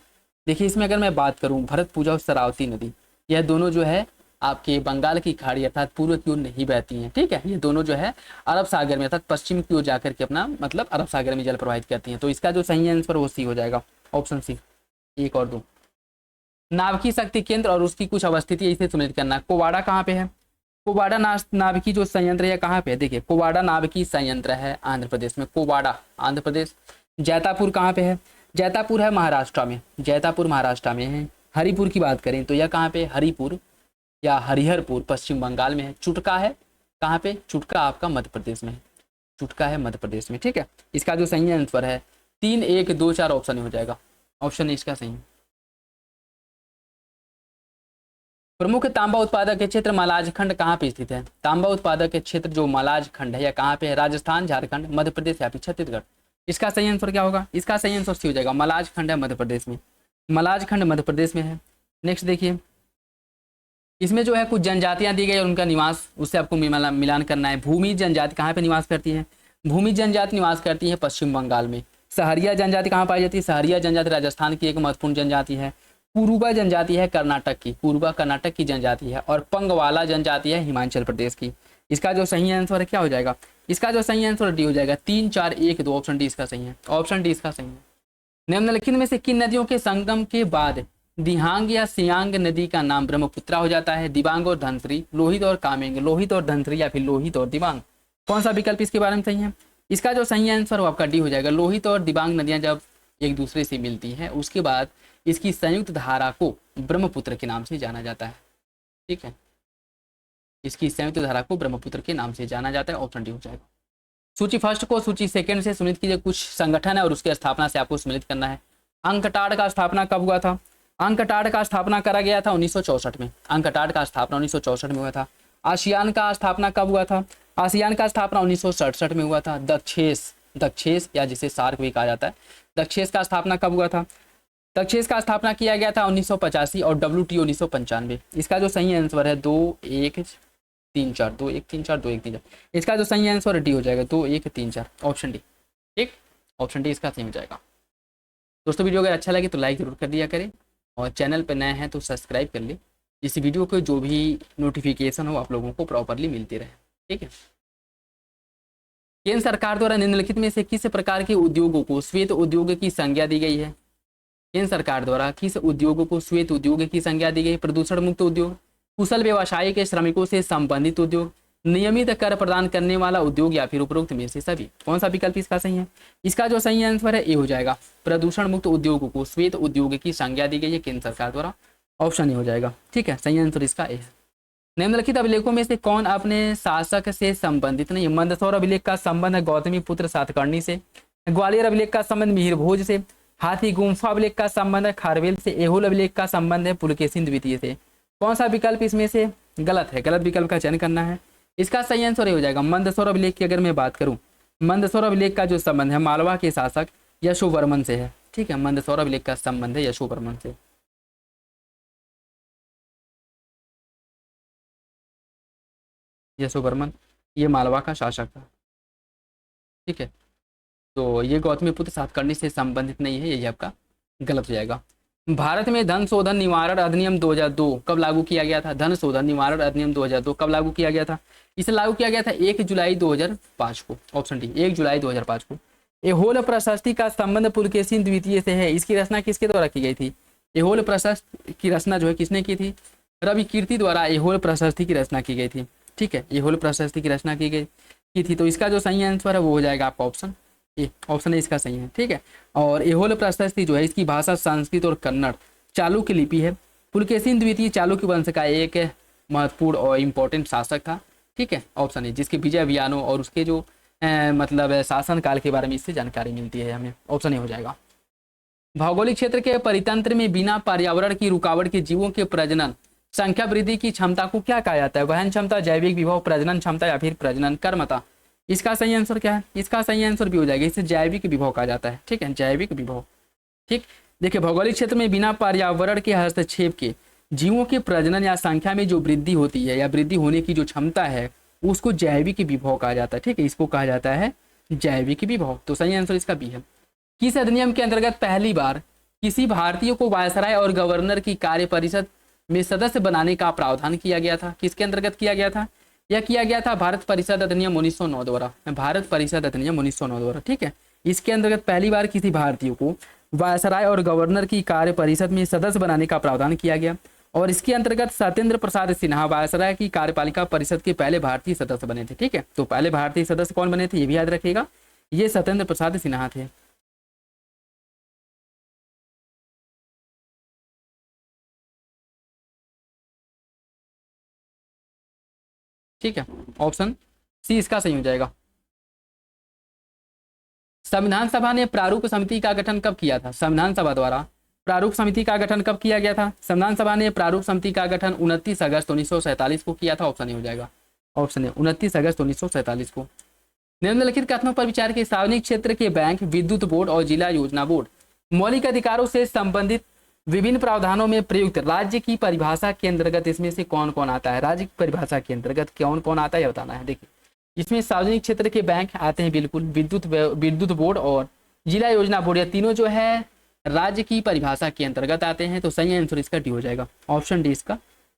देखिए इसमें अगर मैं बात करूं, भरतपूजा और शरावती नदी, यह दोनों जो है आपके बंगाल की खाड़ी अर्थात पूर्व की ओर नहीं बहती हैं। ठीक है, ये दोनों जो है अरब सागर में अर्थात पश्चिम की ओर जाकर के अपना मतलब अरब सागर में जल प्रवाहित करती हैं। तो इसका जो सही आंसर वो सी हो जाएगा, ऑप्शन सी, 1 और 2। नाभिकीय शक्ति केंद्र और उसकी कुछ अवस्थिति इसे सुनिश्चित करना। कोवाड़ा कहाँ पे है? कोवाड़ा नाभिकीय जो संयंत्र है कहाँ पे है? देखिए कोवाड़ा नाभिकीय संयंत्र है आंध्र प्रदेश में, कोवाड़ा आंध्र प्रदेश। जैतापुर कहाँ पे है? जैतापुर है महाराष्ट्र में, जैतापुर महाराष्ट्र में है। हरिपुर की बात करें तो यह कहाँ पे? हरिपुर या हरिहरपुर पश्चिम बंगाल में है। चुटका है कहाँ पे? चुटका आपका मध्य प्रदेश में है, चुटका है मध्य प्रदेश में। ठीक है, इसका जो सही आंसर है 3, 1, 2, 4 ऑप्शन हो जाएगा, ऑप्शन इसका सही है। प्रमुख तांबा उत्पादक के क्षेत्र मलाज खंड कहाँ पे स्थित है? तांबा उत्पादक के क्षेत्र जो मलाज खंड है या कहाँ पे है? राजस्थान, झारखंड, मध्य प्रदेश या फिर छत्तीसगढ़। इसका सही आंसर क्या होगा? इसका सही आंसर सी हो जाएगा, मलाज खंड है मध्य प्रदेश में, मलाज खंड मध्य प्रदेश में है। नेक्स्ट देखिए, इसमें जो है कुछ जनजातियां दी गई और उनका निवास, उससे आपको मिलान करना है। भूमि जनजाति कहाँ पे निवास करती है? भूमि जनजाति निवास करती है पश्चिम बंगाल में। सहरिया जनजाति कहाँ पाई जाती है? सहरिया जनजाति राजस्थान की एक महत्वपूर्ण जनजाति है। कुरुबा जनजाति है कर्नाटक की, कुरुबा कर्नाटक की जनजाति है। और पंगवाला जनजाति है हिमाचल प्रदेश की। इसका जो सही आंसर है क्या हो जाएगा? इसका जो सही आंसर डी हो जाएगा, 3, 4, 1, 2 ऑप्शन डी इसका सही है, ऑप्शन डी इसका सही है। निम्नलिखित में से किन नदियों के संगम के बाद दिहांग या सियांग नदी का नाम ब्रह्मपुत्रा हो जाता है? दिबांग और धनश्री, लोहित और कामेंग, लोहित और धनश्री या फिर लोहित और दिबांग। कौन सा विकल्प इसके बारे में सही है? इसका जो सही आंसर हो आपका डी हो जाएगा। लोहित और दिबांग नदियां जब एक दूसरे से मिलती हैं उसके बाद इसकी संयुक्त धारा को ब्रह्मपुत्र के नाम से जाना जाता है। ठीक है, इसकी संयुक्त धारा को ब्रह्मपुत्र के नाम से जाना जाता है, ऑप्शन डी हो जाएगा। सूची फर्स्ट को सूची सेकंड से सुनिश्चित कीजिए। कुछ संगठन है और उसकी स्थापना से आपको सम्मिलित करना है। अंकटाड का स्थापना कब हुआ था? अंकटाड का स्थापना करा गया था 1964 में, अंकटाड का स्थापना 1964 में हुआ था। आसियान का स्थापना कब हुआ था? आसियान का स्थापना 1967 में हुआ था। दक्षेस या जिसे सार्क भी कहा जाता है, दक्षेस का स्थापना कब हुआ था? दक्षेस का स्थापना किया गया था 1985 और WTO 1995। इसका जो सही आंसर है 2, 1, 3, 4, 2, 1, 3, 4, 2, 1, 3, 4। इसका जो सही आंसर डी हो जाएगा 2, 1, 3, 4 ऑप्शन डी। ठीक, ऑप्शन डी इसका सही हो जाएगा। दोस्तों वीडियो अगर अच्छा लगे तो लाइक जरूर कर दिया करें और चैनल पर नए हैं तो सब्सक्राइब कर ले, इस वीडियो को जो भी नोटिफिकेशन हो आप लोगों को प्रॉपरली मिलती रहे। ठीक है, केंद्र सरकार द्वारा निम्नलिखित में से किस प्रकार के उद्योगों को श्वेत उद्योग की संज्ञा दी गई है? केंद्र सरकार द्वारा किस उद्योग को श्वेत उद्योग की संज्ञा दी गई? प्रदूषण मुक्त उद्योग, कुशल व्यवसाय के श्रमिकों से संबंधित उद्योग, नियमित कर प्रदान करने वाला उद्योग या फिर उपरोक्त में से सभी। कौन सा विकल्प इसका सही है? इसका जो सही आंसर है ए हो जाएगा। प्रदूषण मुक्त उद्योग को श्वेत उद्योग की संज्ञा दी गई है केंद्र सरकार द्वारा ऑप्शन ए हो जाएगा। ठीक है, सही आंसर इसका ए है। निम्नलिखित अभिलेखों में से कौन अपने शासक से संबंधित नहीं है? मंदसौर अभिलेख का संबंध है गौतमी पुत्र सातकर्णी से, ग्वालियर अभिलेख का संबंध मिहिर भोज से, हाथी गुम्फा अभिलेख का संबंध है खारवेल से, एहोल अभिलेख का संबंध है पुलकेशिन द्वितीय से। कौन सा विकल्प इसमें से गलत है? गलत विकल्प का चयन करना है। इसका सही आंसर ये हो जाएगा मंदसौर अभिलेख की अगर मैं बात करूं, मंदसौर अभिलेख का जो संबंध है मालवा के शासक यशोवर्मन से है। ठीक है, मंदसौर अभिलेख का संबंध है यशोवर्मन से। यशोवर्मन ये मालवा का शासक था। ठीक है, तो ये गौतमीपुत्र सातकर्णी से संबंधित नहीं है, ये आपका गलत हो जाएगा। भारत में धन शोधन निवारण अधिनियम 2002 कब लागू किया गया था? धन शोधन निवारण अधिनियम 2002 कब लागू किया गया था? इसे लागू किया गया था 1 जुलाई 2005 को। ऑप्शन डी 1 जुलाई 2005 को। एहोल प्रशस्ति का संबंध पुलकेशिन द्वितीय से है। इसकी रचना किसके द्वारा की गई थी? एहोल प्रशस्ति की रचना जो है किसने की थी? रवि कीर्ति द्वारा एहोल प्रशस्ति की रचना की गई थी। ठीक है, एहोल प्रशस्ति की रचना की थी। तो इसका जो सही आंसर है वो हो जाएगा आपका ऑप्शन ए। ऑप्शन ए इसका सही है। ठीक है, और एहोल प्रशस्ति जो है इसकी भाषा संस्कृत और कन्नड़ चालुक्य लिपि है। पुलकेशिन द्वितीय चालुक्य वंश का एक महत्वपूर्ण और इम्पोर्टेंट शासक था। ठीक है, ऑप्शन ए, जिसके विजय अभियानों और उसके जो मतलब शासन काल के बारे में इससे जानकारी मिलती है हमें। ऑप्शन ए हो जाएगा। भौगोलिक क्षेत्र के परितंत्र में बिना पर्यावरण की रुकावट के जीवों के प्रजनन संख्या वृद्धि की क्षमता को क्या कहा जाता है? वहन क्षमता, जैविक विभव, प्रजनन क्षमता या फिर प्रजनन कर्मता। इसका सही आंसर क्या है? इसका सही आंसर भी हो जाएगा, इसे जैविक विभव कहा जाता है। ठीक है, जैविक विभव। ठीक, देखिए भौगोलिक क्षेत्र में बिना पर्यावरण के हस्तक्षेप के जीवों के प्रजनन या संख्या में जो वृद्धि होती है या वृद्धि होने की जो क्षमता है उसको जैविक विभव कहा जाता है। ठीक है, इसको कहा जाता है जैविक विभव। तो सही आंसर इसका बी है। किस अधिनियम के अंतर्गत पहली बार किसी भारतीय को वायसराय और गवर्नर की कार्य परिषद में सदस्य बनाने का प्रावधान किया गया था? किसके अंतर्गत किया गया था? यह किया गया था भारत परिषद अधिनियम 1909 द्वारा। भारत परिषद अधिनियम 1909 द्वारा। ठीक है, इसके अंतर्गत पहली बार किसी भारतीय को वायसराय और गवर्नर की कार्य परिषद में सदस्य बनाने का प्रावधान किया गया और इसके अंतर्गत सत्येंद्र प्रसाद सिन्हा वायसराय की कार्यपालिका परिषद के पहले भारतीय सदस्य बने थे। ठीक है, तो पहले भारतीय सदस्य कौन बने थे ये भी याद रखिएगा, ये सत्येंद्र प्रसाद सिन्हा थे। ठीक है, ऑप्शन सी इसका सही हो जाएगा। संविधान सभा ने प्रारूप समिति का गठन कब किया था? संविधान सभा द्वारा प्रारूप समिति का गठन कब किया गया था? संविधान सभा ने प्रारूप समिति का गठन 29 अगस्त 1947 को किया था। ऑप्शन ए हो जाएगा। ऑप्शन ए 29 अगस्त 1947 को। निम्नलिखित कथनों पर विचार के सार्वजनिक क्षेत्र के बैंक, विद्युत बोर्ड और जिला योजना बोर्ड मौलिक अधिकारों से संबंधित विभिन्न प्रावधानों में प्रयुक्त राज्य की परिभाषा के अंतर्गत इसमें से कौन कौन आता है? राज्य की परिभाषा के अंतर्गत कौन कौन आता है बताना है। देखिए इसमें सार्वजनिक क्षेत्र के बैंक आते हैं बिल्कुल, विद्युत बोर्ड और जिला योजना बोर्ड, ये तीनों जो है राज्य की परिभाषा के अंतर्गत आते हैं। तो सही आंसर इसका डी हो जाएगा। ऑप्शन डी इसका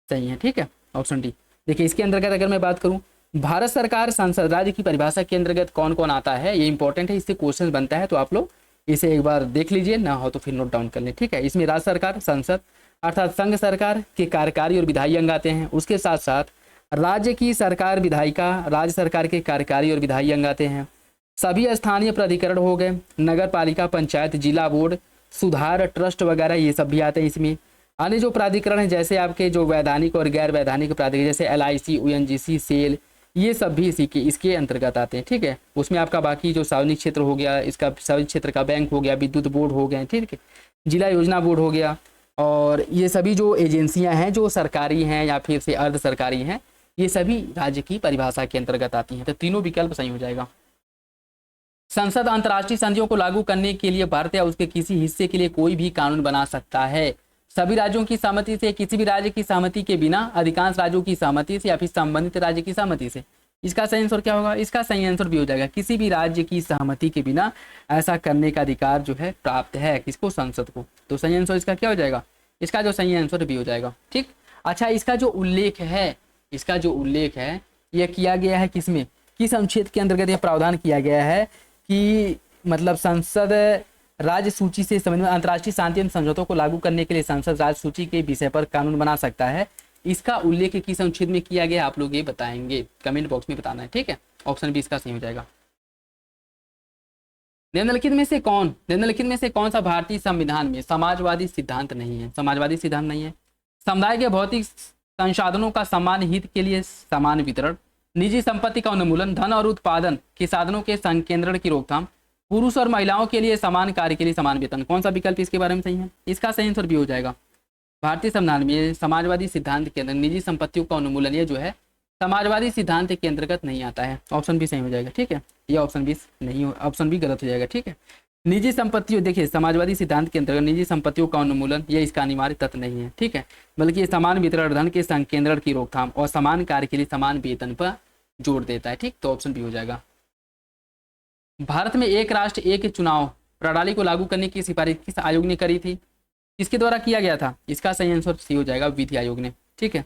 सही है। ठीक है, ऑप्शन डी। देखिए इसके अंतर्गत अगर मैं बात करूं, भारत सरकार, संसद, राज्य की परिभाषा के अंतर्गत कौन कौन आता है ये इंपॉर्टेंट है, इससे क्वेश्चन बनता है, तो आप लोग इसे एक बार देख लीजिए, ना हो तो फिर नोट डाउन कर लें। ठीक है, इसमें राज्य सरकार, संसद अर्थात संघ सरकार के कार्यकारी और विधायी अंग आते हैं। उसके साथ साथ राज्य की सरकार विधायिका, राज्य सरकार के कार्यकारी और विधायी अंग आते हैं। सभी स्थानीय प्राधिकरण हो गए, नगर पालिका, पंचायत, जिला बोर्ड, सुधार ट्रस्ट वगैरह ये सब भी आते हैं इसमें। अन्य जो प्राधिकरण है जैसे आपके जो वैधानिक और गैर वैधानिक प्राधिकरण जैसे LIC, UNGC, सेल, ये सब भी इसके अंतर्गत आते हैं। ठीक है, उसमें आपका बाकी जो सार्वजनिक क्षेत्र हो गया, इसका सार्वजनिक क्षेत्र का बैंक हो गया, विद्युत बोर्ड हो गए, ठीक है, जिला योजना बोर्ड हो गया, और ये सभी जो एजेंसियां हैं जो सरकारी हैं या फिर से अर्ध सरकारी हैं, ये सभी राज्य की परिभाषा के अंतर्गत आती हैं। तो तीनों विकल्प सही हो जाएगा। संसद अंतर्राष्ट्रीय संधियों को लागू करने के लिए भारत या उसके किसी हिस्से के लिए कोई भी कानून बना सकता है सभी राज्यों की सहमति से, किसी भी राज्य की सहमति के बिना, अधिकांश राज्यों की सहमति से या फिर संबंधित राज्य की सहमति से। इसका सही आंसर क्या होगा? इसका सही आंसर भी हो जाएगा, किसी भी राज्य की सहमति के बिना ऐसा करने का अधिकार जो है प्राप्त है किसको? संसद को। तो सही आंसर इसका क्या हो जाएगा? इसका जो सही आंसर भी हो जाएगा। ठीक, अच्छा, इसका जो उल्लेख है यह किया गया है किसमें, किस अनुच्छेद के अंतर्गत यह प्रावधान किया गया है कि मतलब संसद राज्य सूची से संबंधित अंतर्राष्ट्रीय शांति एवं समझौतों को लागू करने के लिए संसद राज्य सूची के विषय पर कानून बना सकता है। इसका उल्लेख किस अनुच्छेद में किया गया आप लोग ये बताएंगे, कमेंट बॉक्स में बताना है। ठीक है, ऑप्शन बी इसका सही हो जाएगा। निम्नलिखित में से कौन सा भारतीय संविधान में समाजवादी सिद्धांत नहीं है? समाजवादी सिद्धांत नहीं है। समुदाय के भौतिक संसाधनों का समान हित के लिए समान वितरण, निजी संपत्ति का उन्मूलन, धन और उत्पादन के साधनों के संकेंद्रण की रोकथाम, पुरुष और महिलाओं के लिए समान कार्य के लिए समान वेतन। कौन सा विकल्प इसके बारे में सही है? इसका सही आंसर भी हो जाएगा। भारतीय संविधान में समाजवादी सिद्धांत के अंदर निजी संपत्तियों का उन्मूलन ये जो है समाजवादी सिद्धांत के अंतर्गत नहीं आता है। ऑप्शन बी सही हो जाएगा। ठीक है, ये ऑप्शन बी नहीं, ऑप्शन बी गलत हो जाएगा। ठीक है, निजी संपत्तियों, देखिए समाजवादी सिद्धांत के अंतर्गत निजी संपत्तियों का उन्मूलन ये इसका अनिवार्य तत्व नहीं है। ठीक है, बल्कि ये समान वितरण, धन के संकेंद्रण की रोकथाम और समान कार्य के लिए समान वेतन पर जोर देता है। ठीक, तो ऑप्शन बी हो जाएगा। भारत में एक राष्ट्र एक चुनाव प्रणाली को लागू करने की सिफारिश किस आयोग ने करी थी? किसके द्वारा किया गया था? इसका सही आंसर सी हो जाएगा, विधि आयोग ने। ठीक है,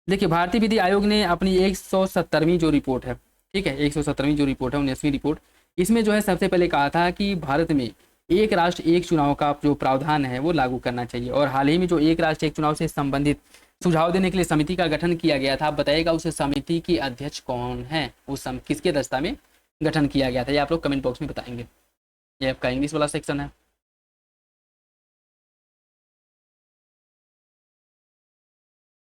देखिए भारतीय विधि आयोग ने अपनी 170वीं जो रिपोर्ट है, ठीक है 170वीं जो रिपोर्ट है 19वीं रिपोर्ट, इसमें जो है सबसे पहले कहा था कि भारत में एक राष्ट्र एक चुनाव का जो प्रावधान है वो लागू करना चाहिए। और हाल ही में जो एक राष्ट्र एक चुनाव से संबंधित सुझाव देने के लिए समिति का गठन किया गया था, आप बताइएगा उस समिति की अध्यक्ष कौन है, उस किसके दस्ता में गठन किया गया था, ये आप लोग कमेंट बॉक्स में बताएंगे। ये आपका इंग्लिश वाला सेक्शन है।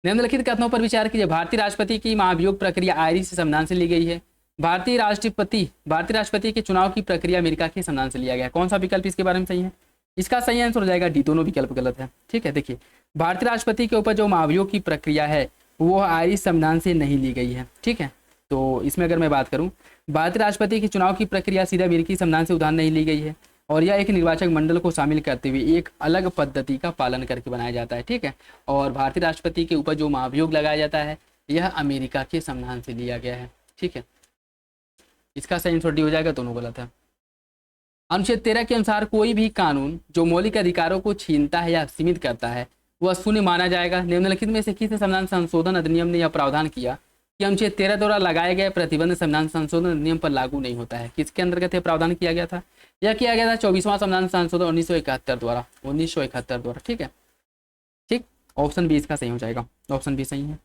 निम्नलिखित कथनों पर विचार कीजिए। भारतीय राष्ट्रपति की महाभियोग प्रक्रिया आयरिश संविधान से ली गई है। भारतीय राष्ट्रपति के चुनाव की प्रक्रिया अमेरिका के संविधान से लिया गया। कौन सा विकल्प इसके बारे में सही है? इसका सही आंसर हो जाएगा डी, दोनों विकल्प गलत है। ठीक है, देखिए भारतीय राष्ट्रपति के ऊपर जो महाभियोग की प्रक्रिया है वो आयरिश संविधान से नहीं ली गई है। ठीक है, तो इसमें अगर मैं बात करूं, भारतीय राष्ट्रपति के चुनाव की प्रक्रिया सीधा अमेरिकी संविधान से उधार नहीं ली गई है और यह एक निर्वाचक मंडल को शामिल करते हुए एक अलग पद्धति का पालन करके बनाया जाता है। ठीक है, और भारतीय राष्ट्रपति के ऊपर जो महाभियोग लगाया जाता है यह अमेरिका के संविधान से लिया गया है। ठीक है, इसका सही आंसर डी हो जाएगा, दोनों गलत है। अनुच्छेद 13 के अनुसार कोई भी कानून जो मौलिक अधिकारों को छीनता है या सीमित करता है वह शून्य माना जाएगा। निम्नलिखित में से किस संविधान संशोधन अधिनियम ने यह प्रावधान किया कि अनुच्छेद 13 द्वारा लगाए गए प्रतिबंध संविधान संशोधन अधिनियम पर लागू नहीं होता है? किसके अंतर्गत यह प्रावधान किया गया था? यह किया गया था 24वां संविधान संशोधन 1971 द्वारा, 1971 द्वारा। ठीक है, ठीक, ऑप्शन बी इसका सही हो जाएगा, ऑप्शन बी सही है।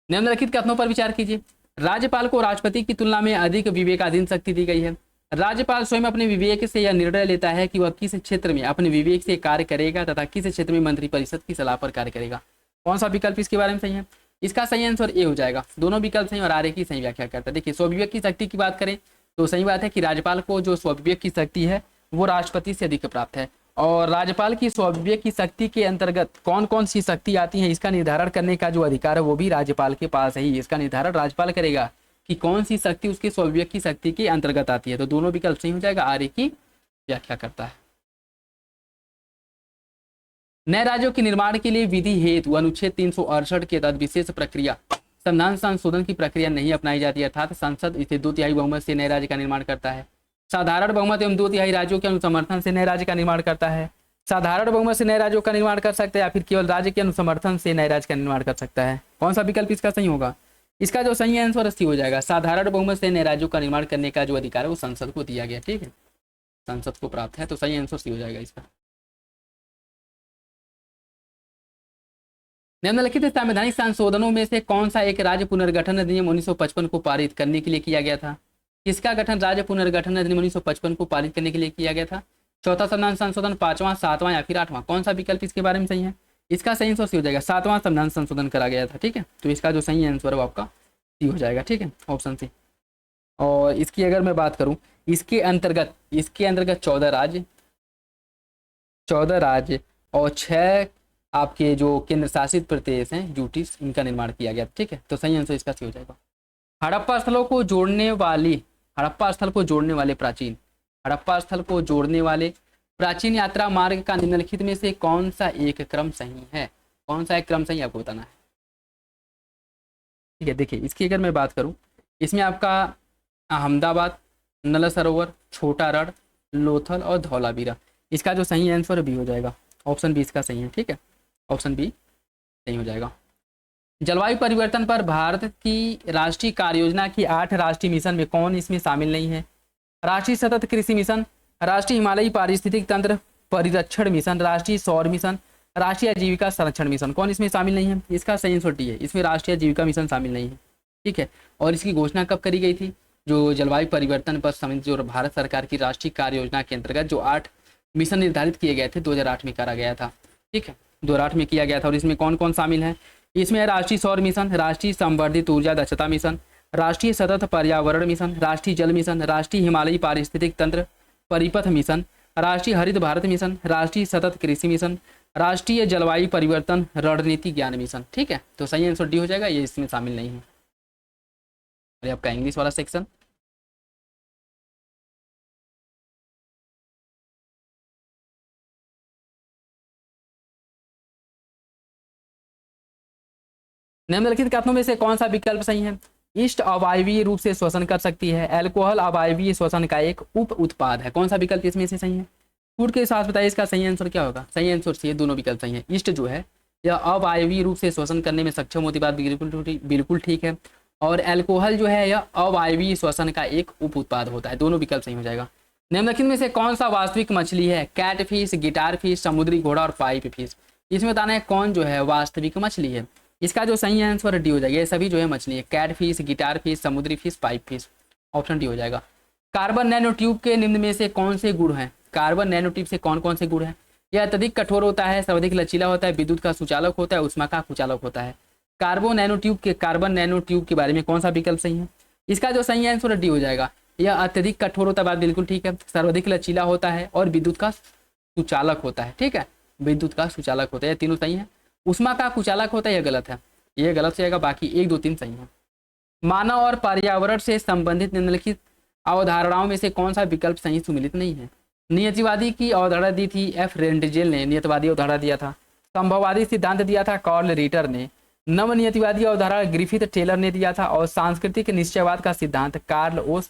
निम्नलिखित कथनों पर विचार कीजिए। राज्यपाल को राष्ट्रपति की तुलना में अधिक विवेकाधीन शक्ति दी गई है। राज्यपाल स्वयं अपने विवेक से यह निर्णय लेता है कि वह किस क्षेत्र में अपने विवेक से कार्य करेगा तथा किस क्षेत्र में मंत्रिपरिषद की सलाह पर कार्य करेगा। कौन सा विकल्प इसके बारे में सही है? इसका सही आंसर ए हो जाएगा, दोनों विकल्प सही और आर की सही व्याख्या करता है। देखिए स्वविवेक की शक्ति की बात करें तो सही बात है कि राज्यपाल को जो स्वविवेक की शक्ति है वो राष्ट्रपति से अधिक प्राप्त है। और राज्यपाल की स्वविवेक की शक्ति के अंतर्गत कौन कौन सी शक्ति आती है इसका निर्धारण करने का जो अधिकार है वो भी राज्यपाल के पास है ही। इसका निर्धारण राज्यपाल करेगा कि कौन सी शक्ति उसके स्वविवेक की शक्ति के अंतर्गत आती है। तो दोनों विकल्प सही हो जाएगा, आर की व्याख्या करता है। नए राज्यों के निर्माण के लिए विधि हेतु अनुच्छेद 368 के तहत विशेष प्रक्रिया संविधान संशोधन की प्रक्रिया नहीं अपनाई जाती, अर्थात संसद इसे 2/3 बहुमत से नए राज्य का निर्माण करता है। साधारण बहुमत एवं 2/3 राज्यों के अनुसमर्थन से नए राज्य का निर्माण करता है। साधारण बहुमत से नए राज्यों का निर्माण कर सकता है या फिर केवल राज्य के अनुसमर्थन से नए राज्य का निर्माण कर सकता है। कौन सा विकल्प इसका सही होगा? इसका जो सही आंसर सी हो जाएगा, साधारण बहुमत से नए राज्यों का निर्माण करने का जो अधिकार है वो संसद को दिया गया। ठीक है, संसद को प्राप्त है, तो सही आंसर सी हो जाएगा इसका। निम्नलिखित संवैधानिक संशोधनों में से कौन सा एक राज्य पुनर्गठन अधिनियम 1955 को पारित करने के लिए किया गया था? किसका गठन राज्य पुनर्गठन अधिनियम 1955 को पारित करने के लिए किया गया था? चौथा संविधान संशोधन, 5वां, 7वां या फिर 8वां? कौन सा विकल्प इसके बारे में सही है? इसका सही आंसर सी हो जाएगा, 7वां संविधान संशोधन करा गया था। ठीक है, तो इसका जो सही आंसर है वो आपका सी हो जाएगा। ठीक है, ऑप्शन सी। और इसकी अगर मैं बात करूं, इसके अंतर्गत 14 राज्य और 6 आपके जो केंद्र शासित प्रदेश हैं यूटीज, इनका निर्माण किया गया। ठीक है, तो सही आंसर इसका सी हो जाएगा। हड़प्पा स्थल को जोड़ने वाले प्राचीन यात्रा मार्ग का निम्नलिखित में से कौन सा एक क्रम सही है? कौन सा एक क्रम सही आपको बताना है। ठीक है, देखिए इसकी अगर मैं बात करूं, इसमें आपका अहमदाबाद, नल सरोवर, छोटा रण, लोथल और धौलावीरा, इसका जो सही आंसर बी हो जाएगा, ऑप्शन बी इसका सही है। ठीक है, ऑप्शन बी सही हो जाएगा। जलवायु परिवर्तन पर भारत की राष्ट्रीय कार्य योजना की 8 राष्ट्रीय मिशन में कौन इसमें शामिल नहीं है? राष्ट्रीय सतत कृषि मिशन, राष्ट्रीय हिमालयी पारिस्थितिक तंत्र परिरक्षण मिशन, राष्ट्रीय सौर मिशन, राष्ट्रीय आजीविका संरक्षण मिशन, कौन इसमें शामिल नहीं है? इसका सही आंसर डी है, इसमें राष्ट्रीय आजीविका मिशन शामिल नहीं है। ठीक है, और इसकी घोषणा कब करी गई थी? जो जलवायु परिवर्तन पर संबंधित जो भारत सरकार की राष्ट्रीय कार्य योजना के अंतर्गत जो 8 मिशन निर्धारित किए गए थे 2008 में करा गया था। ठीक है, 2008 में किया गया था। और इसमें कौन कौन शामिल है? इसमें है राष्ट्रीय सौर मिशन, राष्ट्रीय संवर्धित ऊर्जा दक्षता मिशन, राष्ट्रीय सतत पर्यावरण मिशन, राष्ट्रीय जल मिशन, राष्ट्रीय हिमालयी पारिस्थितिक तंत्र परिपथ मिशन, राष्ट्रीय हरित भारत मिशन, राष्ट्रीय सतत कृषि मिशन, राष्ट्रीय जलवायु परिवर्तन रणनीति ज्ञान मिशन। ठीक है, तो सही आंसर डी हो जाएगा, ये इसमें शामिल नहीं है। और आपका इंग्लिश वाला सेक्शन, निम्नलिखित कथनों में से कौन सा विकल्प सही है? ईस्ट अवायवीय रूप से श्वसन कर सकती है। अल्कोहल अवायवीय श्वसन का एक उप उत्पाद है। कौन सा विकल्प इसमें से सही है? फूड के साथ बताइए इसका सही आंसर क्या होगा। सही आंसर से दोनों विकल्प सही है। ईस्ट जो है यह अवायवीय रूप से श्वसन करने में सक्षम होती, बात बिल्कुल ठीक है। और अल्कोहल जो है यह अवायवीय श्वसन का एक उप उत्पाद होता है। दोनों विकल्प सही हो जाएगा। निम्नलिखित में से कौन सा वास्तविक मछली है? कैट फिश, गिटार फिश, समुद्री घोड़ा और पाइप फिश। इसमें बताना है कौन जो है वास्तविक मछली है। इसका जो सही आंसर डी हो जाएगा। ये सभी जो है मछली है, कैट फिश, गिटार फिश, समुद्री fish, pipe fish. Option D हो जाएगा। कार्बन नैनो ट्यूब के निम्न में से कौन से गुण हैं? कार्बन नैनो ट्यूब से कौन कौन से गुण हैं? यह अत्यधिक कठोर होता है, सर्वाधिक लचीला होता है, विद्युत का सुचालक होता है, उष्मा का कुचालक होता है। कार्बन नैनो ट्यूब के बारे में कौन सा विकल्प सही है? इसका जो सही आंसर डी हो जाएगा। यह अत्यधिक कठोर होता है, बात बिल्कुल ठीक है, सर्वाधिक लचीला होता है और विद्युत का सुचालक होता है। ठीक है, विद्युत का सुचालक होता है, ये तीनों सही है। उष्मा का कुचालक होता है, यह गलत है, ये गलत हो जाएगा। बाकी 1 2 3 सही है। मानव और पर्यावरण से संबंधित निम्नलिखित अवधारणाओं में से कौन सा विकल्प सही सुमिलित नहीं है? नियतिवादी की अवधारणा दी थी एफ रेंडजेल ने, नियतवादी अवधारणा दिया था। संभववादी सिद्धांत दिया था कार्ल रीटर ने। नवनियतिवादी अवधारणा ग्रिफिथ टेलर ने दिया था। और सांस्कृतिक निश्चयवाद का सिद्धांत कार्ल ओ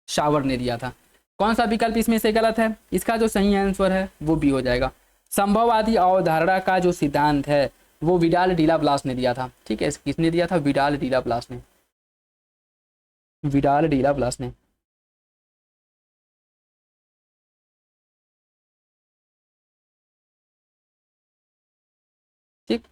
शावर ने दिया था। कौन सा विकल्प इसमें से गलत है? इसका जो सही आंसर है वो बी हो जाएगा। संभववादी अवधारणा का जो सिद्धांत है वो विडाल डीला ब्लास ने दिया था। ठीक है, किसने दिया था? विडाल डीला ब्लास ने, विडाल डीला ब्लास ने। ठीक,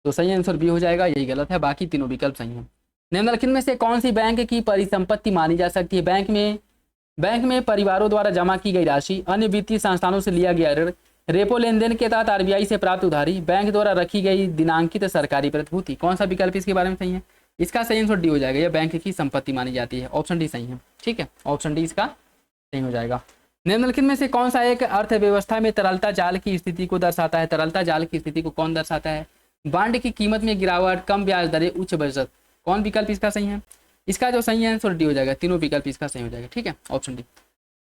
तो सही आंसर बी हो जाएगा, यही गलत है, बाकी तीनों विकल्प सही हैं। निम्नलिखित में से कौन सी बैंक की परिसंपत्ति मानी जा सकती है? बैंक में परिवारों द्वारा जमा की गई राशि, अन्य वित्तीय संस्थानों से लिया गया ऋण, रेपो लेनदेन के तहत आरबीआई से प्राप्त उधारी, बैंक द्वारा रखी गई दिनांकित सरकारी प्रतिभूति। कौन सा विकल्प इसके बारे में सही है? इसका सही आंसर डी हो जाएगा। यह बैंक की संपत्ति मानी जाती है। ऑप्शन डी सही है। ठीक है, ऑप्शन डी इसका सही हो जाएगा। निम्नलिखित में से कौन सा एक अर्थव्यवस्था में तरलता जाल की स्थिति को दर्शाता है? तरलता जाल की स्थिति को कौन दर्शाता है? बांड की कीमत में गिरावट, कम ब्याज दरें, उच्च बचत। कौन विकल्प इसका सही है? इसका जो सही आंसर डी हो जाएगा। तीनों विकल्प इसका सही हो जाएगा। ठीक है, ऑप्शन डी।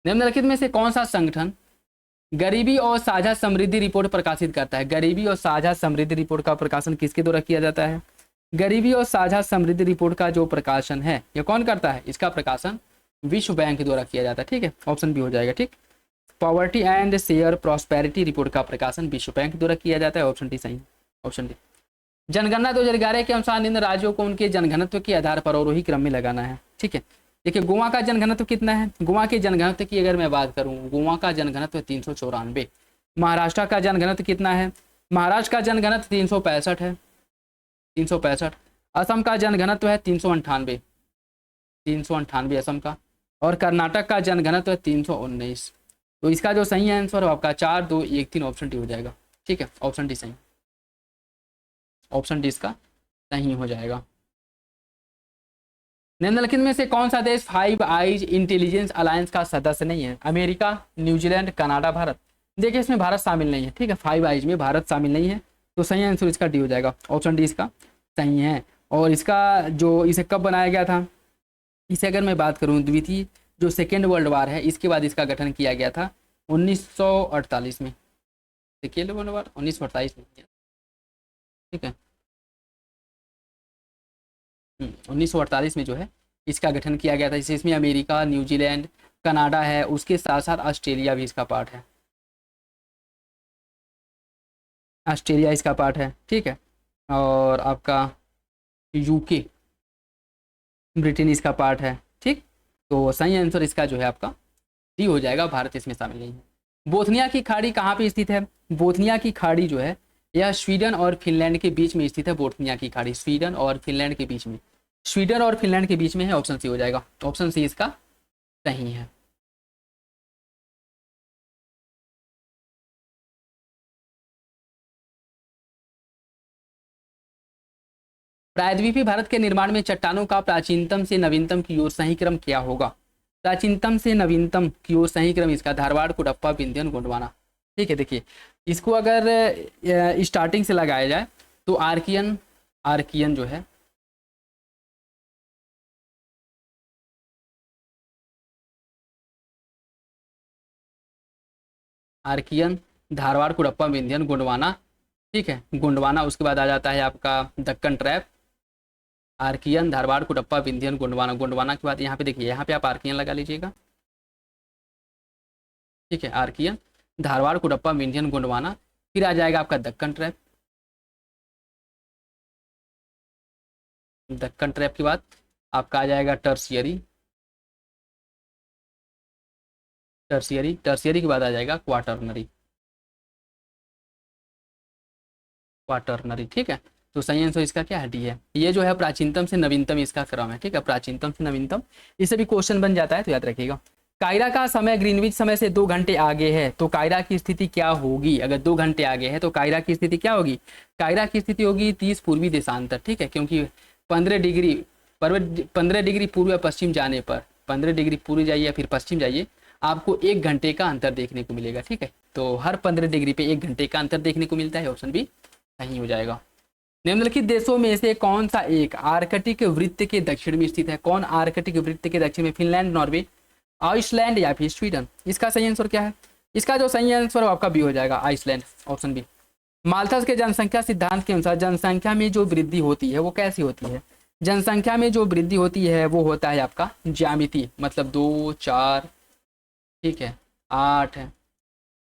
निम्नलिखित में से कौन सा संगठन गरीबी और साझा समृद्धि रिपोर्ट प्रकाशित करता है? गरीबी और साझा समृद्धि रिपोर्ट का प्रकाशन किसके द्वारा किया जाता है? गरीबी और साझा समृद्धि रिपोर्ट का जो प्रकाशन है यह कौन करता है? इसका प्रकाशन विश्व बैंक द्वारा किया जाता है। ठीक है, ऑप्शन बी हो जाएगा। ठीक, poverty and share prosperity report का प्रकाशन विश्व बैंक द्वारा किया जाता है। ऑप्शन डी सही है। Option D. जनगणना 2011 के अनुसार निम्न राज्यों को उनके जनघनत्व के आधार पर अवरोही क्रम में लगाना है। ठीक है, देखिए गोवा का जनघनत्व कितना है? गोवा के जनघनत्व की अगर मैं बात करूं, गोवा का जनघनत्व 394। महाराष्ट्र का जनघनत्व कितना है? महाराष्ट्र का जनघनत्व 365 है, 365। असम का जनघनत्व है 398, 398 असम का। और कर्नाटक का जनघनत्व है 319। तो इसका जो सही आंसर है आपका 4 2 1 3 ऑप्शन डी हो जाएगा। ठीक है, ऑप्शन डी सही, ऑप्शन डी इसका सही हो जाएगा। निम्नलिखित में से कौन सा देश 5 आइज इंटेलिजेंस अलायंस का सदस्य नहीं है? America, New Zealand, Canada, Bharat. देखिए इसमें भारत शामिल नहीं है। ठीक है, 5 आइज में भारत शामिल नहीं है, तो सही आंसर इसका डी हो जाएगा। ऑप्शन डी इसका सही है। और इसका जो इसे कब बनाया गया था, इसे अगर मैं बात करूँ, द्वितीय जो सेकेंड वर्ल्ड वार है इसके बाद इसका गठन किया गया था 1948 में। सेकेंड वर्ल्ड वार 1948 में किया। ठीक है, 1948 में जो है इसका गठन किया गया था। इसे इसमें अमेरिका, न्यूजीलैंड, कनाडा है, उसके साथ साथ ऑस्ट्रेलिया भी इसका पार्ट है। ऑस्ट्रेलिया इसका पार्ट है। ठीक है, और आपका यूके, ब्रिटेन इसका पार्ट है। ठीक, तो सही आंसर इसका जो है आपका डी हो जाएगा, भारत इसमें शामिल नहीं है। बोथनिया की खाड़ी कहाँ पे स्थित है? बोथनिया की खाड़ी जो है यह स्वीडन और फिनलैंड के बीच में स्थित है। बोथनिया की खाड़ी स्वीडन और फिनलैंड के बीच में, स्वीडन और फिनलैंड के बीच में है। ऑप्शन सी हो जाएगा। ऑप्शन सी इसका सही है। प्रायद्वीपीय भारत के निर्माण में चट्टानों का प्राचीनतम से नवीनतम की ओर सही क्रम क्या होगा? प्राचीनतम से नवीनतम की ओर सही क्रम इसका धारवाड़, कुडप्पा, विंध्यन, गोंडवाना। ठीक है, देखिए इसको अगर स्टार्टिंग से लगाया जाए तो आर्कियन, आर्कियन जो है, आर्कियन, धारवाड़, कुडप्पा, विंध्यन, गोंडवाना। ठीक है, गोंडवाना। उसके बाद आ जाता है आपका दक्कन ट्रैप। आर्कियन, धारवाड़, कुडप्पा, विंध्यन, गोंडवाना। गोंडवाना के बाद यहाँ पे देखिए, यहाँ पे आप आर्कियन लगा लीजिएगा। ठीक है, आर्कियन, धारवाड़, कुडप्पा, विंध्यन, गोंडवाना। फिर आ जाएगा आपका दक्कन ट्रैप। दक्कन ट्रैप के बाद आपका आ जाएगा टर्सियरी। टर्सियरी, टर्सियरी के बाद आ जाएगा क्वाटरनरी। क्वाटरनरी। ठीक है, तो सही आंसर इसका क्या है? डी है। ये जो है प्राचीनतम से नवीनतम इसका क्रम है। ठीक है, प्राचीनतम से नवीनतम, इससे भी क्वेश्चन बन जाता है, तो याद रखिएगा। कायरा का समय ग्रीनविच समय से 2 घंटे आगे है, तो कायरा की स्थिति क्या होगी? अगर 2 घंटे आगे है तो कायरा की स्थिति क्या होगी? कायरा की स्थिति होगी 30 पूर्वी देशांतर। ठीक है, क्योंकि 15 डिग्री 15 डिग्री पूर्व या पश्चिम जाने पर, 15 डिग्री पूर्व जाइए या फिर पश्चिम जाइए, आपको 1 घंटे का अंतर देखने को मिलेगा। ठीक है, तो हर 15 डिग्री पे 1 घंटे का अंतर देखने को मिलता है। ऑप्शन बी सही हो जाएगा। निम्नलिखित देशों में से कौन सा एक आर्कटिक वृत्त के दक्षिण में स्थित है? कौन आर्कटिक वृत्त के दक्षिण में? फिनलैंड, नॉर्वे, आइसलैंड या फिर स्वीडन? इसका सही आंसर क्या है? इसका जो सही आंसर आपका बी हो जाएगा, आइसलैंड। Option B. माल्थस के जनसंख्या सिद्धांत के अनुसार जनसंख्या में जो वृद्धि होती है वो कैसी होती है? जनसंख्या में जो वृद्धि होती है वो होता है आपका ज्यामिति, मतलब 2, 4, ठीक है, 8,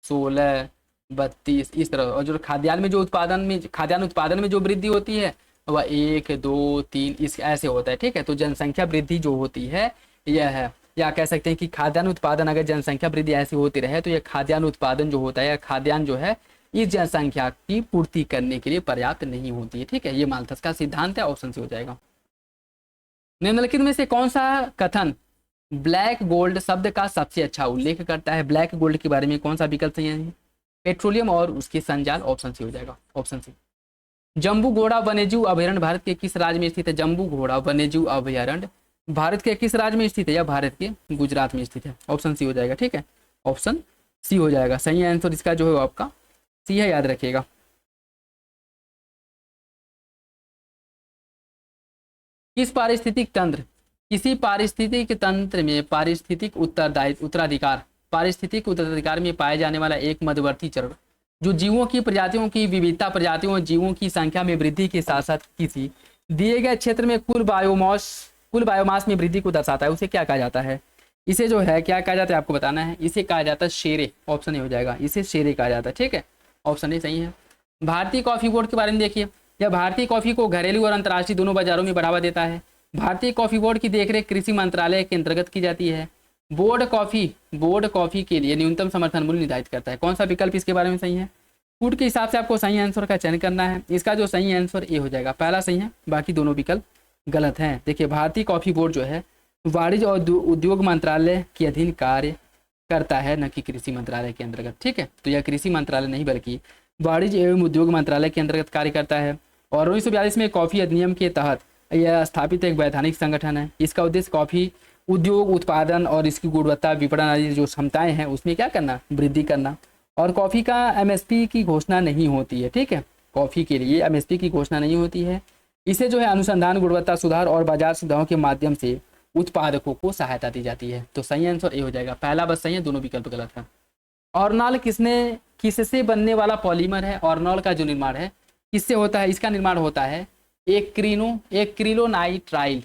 16, 32, इस तरह। और जो खाद्यान्न उत्पादन में जो वृद्धि होती है वह 1, 2, 3 इस ऐसे होता है। ठीक है, तो जनसंख्या वृद्धि जो होती है यह है, या कह सकते हैं कि खाद्यान्न उत्पादन, अगर जनसंख्या वृद्धि ऐसी होती रहे तो यह खाद्यान्न उत्पादन जो होता है, खाद्यान्न जो है इस जनसंख्या की पूर्ति करने के लिए पर्याप्त नहीं होती है। ठीक है, ये माल्थस का सिद्धांत है। ऑप्शन सी हो जाएगा। निम्नलिखित में से कौन सा कथन ब्लैक गोल्ड शब्द का सबसे अच्छा उल्लेख करता है? ब्लैक गोल्ड के बारे में कौन सा विकल्प सही है? पेट्रोलियम और उसके संजाल। ऑप्शन सी हो जाएगा, ऑप्शन सी। जम्बू घोड़ा वन्यजीव अभयारण्य भारत के किस राज्य में स्थित है? जम्बू घोड़ा वन्यजीव अभयारण्य भारत के किस राज्य में स्थित है? या भारत के गुजरात में स्थित है। ऑप्शन सी हो जाएगा। ठीक है, ऑप्शन सी हो जाएगा। सही आंसर इसका जो है आपका सी है, याद रखिएगा। किस पारिस्थितिक तंत्र किसी पारिस्थितिक तंत्र में पारिस्थितिक उत्तराधिकार, पारिस्थितिक उत्तराधिकार में पाए जाने वाला एक मध्यवर्ती चरण जो जीवों की प्रजातियों की विविधता, प्रजातियों और जीवों की संख्या में वृद्धि के साथ साथ किसी दिए गए क्षेत्र में कुल बायोमास में वृद्धि को दर्शाता है, उसे क्या कहा जाता है? इसे जो है क्या कहा जाता है आपको बताना है। इसे कहा जाता है शेरे। ऑप्शन ए हो जाएगा, इसे शेरे कहा जाता है। ठीक है, ऑप्शन ए सही है। भारतीय कॉफी बोर्ड के बारे में देखिए, यह भारतीय कॉफी को घरेलू और अंतर्राष्ट्रीय दोनों बाजारों में बढ़ावा देता है। भारतीय कॉफी बोर्ड की देखरेख कृषि मंत्रालय के अंतर्गत की जाती है। बोर्ड कॉफी के लिए न्यूनतम समर्थन मूल्य निर्धारित करता है। कौन सा विकल्प इसके बारे में सही है? फूड के हिसाब से आपको सही आंसर का चयन करना है। इसका जो सही आंसर ए हो जाएगा, पहला सही है, बाकी दोनों विकल्प गलत हैं। देखिए, भारतीय कॉफी बोर्ड जो है वाणिज्य और उद्योग मंत्रालय के अधीन कार्य करता है, न कि कृषि मंत्रालय के अंतर्गत। ठीक है, तो यह कृषि मंत्रालय नहीं बल्कि वाणिज्य एवं उद्योग मंत्रालय के अंतर्गत कार्य करता है। और 1942 में कॉफी अधिनियम के तहत यह स्थापित एक वैधानिक संगठन है। इसका उद्देश्य कॉफी उद्योग उत्पादन और इसकी गुणवत्ता, विपणन आदि जो क्षमताएं हैं उसमें क्या करना, वृद्धि करना। और कॉफी का एमएसपी की घोषणा नहीं होती है। ठीक है, कॉफी के लिए एमएसपी की घोषणा नहीं होती है। इसे जो है अनुसंधान, गुणवत्ता सुधार और बाजार सुधारों के माध्यम से उत्पादकों को सहायता दी जाती है। तो सही आंसर ए हो जाएगा, पहला बस सही है, दोनों विकल्प गलत है। ऑर्नॉल किससे बनने वाला पॉलीमर है? ऑर्नॉल का जो निर्माण है किससे होता है? इसका निर्माण होता है एक्रिलोनाइट्राइल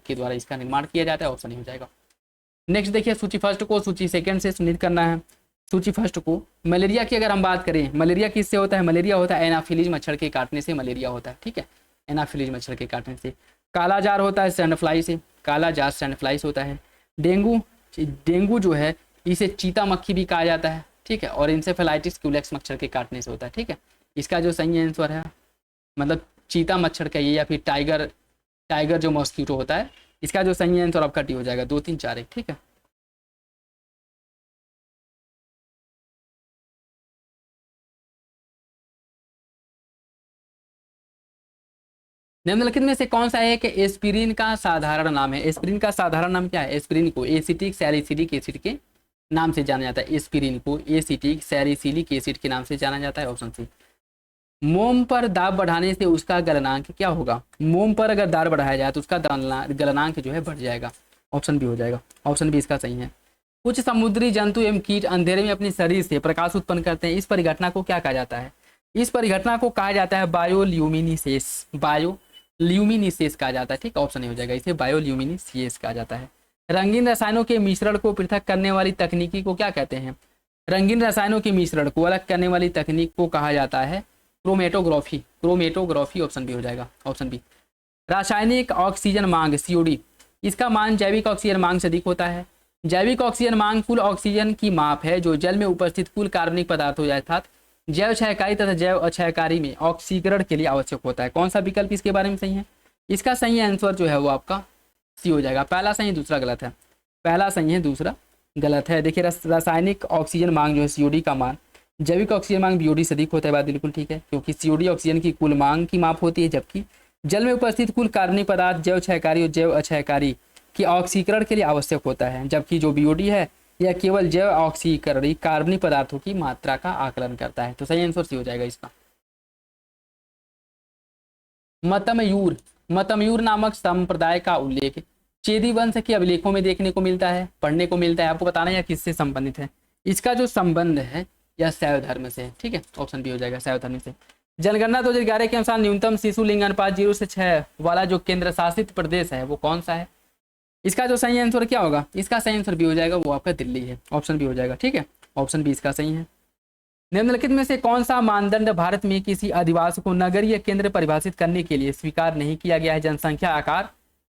के द्वारा इसका निर्माण किया जाता है। ऑप्शन हो जाएगा। नेक्स्ट देखिए, सूची फर्स्ट को सूची सेकंड से सुनिश्चित करना है। सूची फर्स्ट को मलेरिया की अगर हम बात करें, मलेरिया किससे होता है? मलेरिया होता है एनाफिलीज मच्छर के काटने से मलेरिया होता है। ठीक है, एनाफिलीज मच्छर के काटने से। काला जार होता है सैंड फ्लाई से, काला जार सैंड फ्लाई से होता है। डेंगू जो है इसे चीता मक्खी भी कहा जाता है। ठीक है, और इंसेफेलाइटिस क्यूलेक्स मच्छर के काटने से होता है। ठीक है, इसका जो सही आंसर है मतलब चीता मच्छर का ये, या फिर टाइगर जो मॉस्किटो होता है, इसका जो सही आंसर आपका डी हो जाएगा, 2, 3, 4, 1। ठीक है। निम्नलिखित में से कौन सा है कि एस्पिरिन का साधारण नाम है? एस्पिरिन का साधारण नाम क्या है? एस्पिरिन को एसिटिक सैलिसिलिक एसिड के नाम से जाना जाता है। एस्पिरिन को एसिटिक सैलिसिलिक एसिड के नाम से जाना जाता है। Option C. मोम पर दाब बढ़ाने से उसका गलनांक क्या होगा? मोम पर अगर दाब बढ़ाया जाए तो उसका गलनांक जो है बढ़ जाएगा। ऑप्शन बी हो जाएगा। ऑप्शन बी इसका सही है। कुछ समुद्री जंतु एवं कीट अंधेरे में अपने शरीर से प्रकाश उत्पन्न करते हैं, इस परिघटना को क्या कहा जाता है? इस परिघटना को कहा जाता है बायोल्यूमिनिसेस। बायोल्यूमिनिसेस कहा जाता है। ठीक, ऑप्शन ए हो जाएगा। इसे बायोल्यूमिनिसेस कहा जाता है। रंगीन रसायनों के मिश्रण को पृथक करने वाली तकनीकी को क्या कहते हैं? रंगीन रसायनों के मिश्रण को अलग करने वाली तकनीक को कहा जाता है क्रोमेटोग्राफी। क्रोमेटोग्राफी ऑप्शन बी हो जाएगा। Option B. रासायनिक ऑक्सीजन मांग सीओडी, इसका मान जैविक ऑक्सीजन मांग से अधिक होता है। जैविक ऑक्सीजन मांग कुल ऑक्सीजन की माप है जो जल में उपस्थित कुल कार्बनिक पदार्थों अर्थात जैव क्षयकारी तथा जैव अक्षयकारी में ऑक्सीकरण के लिए आवश्यक होता है। कौन सा विकल्प इसके बारे में सही है? इसका सही आंसर जो है वो आपका सी हो जाएगा। पहला सही, दूसरा गलत है। पहला सही है, दूसरा गलत है। देखिए, रासायनिक ऑक्सीजन मांग जो है सीओडी का मान जैविक ऑक्सीजन मांग बीओडी से अधिक होता है। बात बिल्कुल ठीक है, क्योंकि सीओडी ऑक्सीजन की कुल मांग की माप होती है, जबकि जल में उपस्थित कुल कार्बनिक पदार्थ जैव क्षयकारी और जैव अक्षयकारी की ऑक्सीकरण के लिए आवश्यक होता है, जबकि जो बीओडी है यह केवल जैव ऑक्सीकरणी कार्बनिक पदार्थों की मात्रा का आकलन करता है। तो सही आंसर सी हो जाएगा इसका। मतमयूर, मतमयूर नामक संप्रदाय का उल्लेख चेदी वंश के अभिलेखों में देखने को मिलता है, पढ़ने को मिलता है। आपको बताना है किससे संबंधित है। इसका जो संबंध है यह शैव धर्म से है। ठीक है, ऑप्शन बी हो जाएगा, शैव धर्म से। जनगणना 2011 के अनुसार न्यूनतम शिशु लिंग अनुपात 0 से 6 वाला जो केंद्र शासित प्रदेश है वो कौन सा है? इसका जो सही आंसर क्या होगा? इसका सही आंसर बी हो जाएगा, वो आपका दिल्ली है। ऑप्शन बी हो जाएगा। ठीक है, ऑप्शन बी इसका सही है। निम्नलिखित में से कौन सा मानदंड भारत में किसी अधिवास को नगरीय केंद्र परिभाषित करने के लिए स्वीकार नहीं किया गया है? जनसंख्या आकार,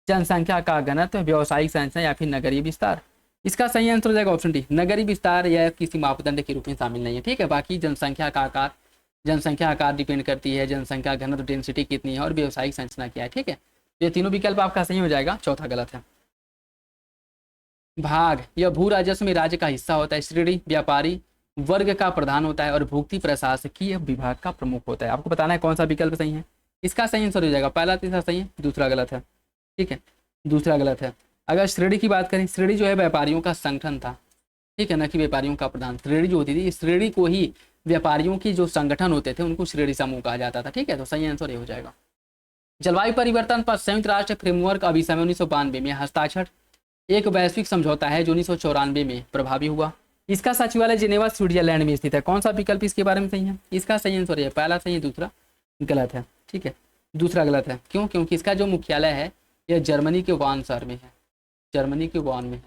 जनसंख्या का घनत्व, व्यावसायिक संरचना या फिर नगरीय विस्तार? इसका सही आंसर हो जाएगा ऑप्शन डी, नगरीय विस्तार यह किसी मापदंड के रूप में शामिल नहीं है। ठीक है, बाकी जनसंख्या का आकार, जनसंख्या आकार डिपेंड करती है, जनसंख्या घनत्व डेंसिटी कितनी है और व्यावसायिक संरचना क्या है। ठीक है, ये तीनों विकल्प आपका सही हो जाएगा, चौथा गलत है। भाग, यह भू राजस्व में राज्य का हिस्सा होता है। श्रेणी, व्यापारी वर्ग का प्रधान होता है और भुक्ति प्रशासकीय विभाग का प्रमुख होता है। आपको बताना है कौन सा विकल्प सही है। इसका सही आंसर हो जाएगा, पहला तीसरा सही है, दूसरा गलत है। ठीक है, दूसरा गलत है। अगर श्रेणी की बात करें, श्रेणी जो है व्यापारियों का संगठन था। ठीक है, न कि व्यापारियों का प्रधान। श्रेणी जो होती थी, श्रेणी को ही व्यापारियों की जो संगठन होते थे उनको श्रेणी समूह कहा जाता था। ठीक है, तो सही आंसर ये हो जाएगा। जलवायु परिवर्तन पर संयुक्त राष्ट्र फ्रेमवर्क अभिसमय 1992 में हस्ताक्षर एक वैश्विक समझौता है जो 1994 में प्रभावी हुआ। इसका सचिवालय जिनेवा स्विट्जरलैंड में स्थित है। कौन सा विकल्प इसके बारे में सही है? इसका सही आंसर है, पहला सही है, दूसरा गलत है। ठीक है, दूसरा गलत है। क्यों? क्योंकि इसका जो मुख्यालय है यह जर्मनी के वान शहर में है, जर्मनी के वान में है।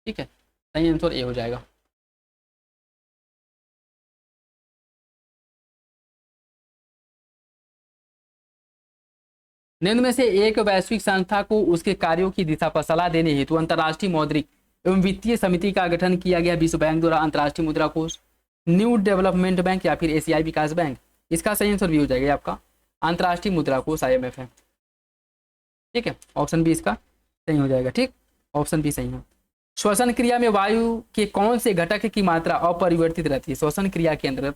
ठीक है, सही आंसर ए हो जाएगा। निम्न में से एक वैश्विक संस्था को उसके कार्यों की दिशा पर सलाह देने हेतु अंतर्राष्ट्रीय मौद्रिक एवं वित्तीय समिति का गठन किया गया। विश्व बैंक द्वारा, अंतर्राष्ट्रीय मुद्रा कोष, न्यू डेवलपमेंट बैंक या फिर एशियाई विकास बैंक? इसका सही आंसर भी हो जाएगा आपका अंतर्राष्ट्रीय मुद्रा कोष, IMF है। ठीक है, ऑप्शन बी इसका सही हो जाएगा। ठीक, ऑप्शन बी सही है। श्वसन क्रिया में वायु के कौन से घटक की मात्रा अपरिवर्तित रहती है? श्वसन क्रिया के अंदर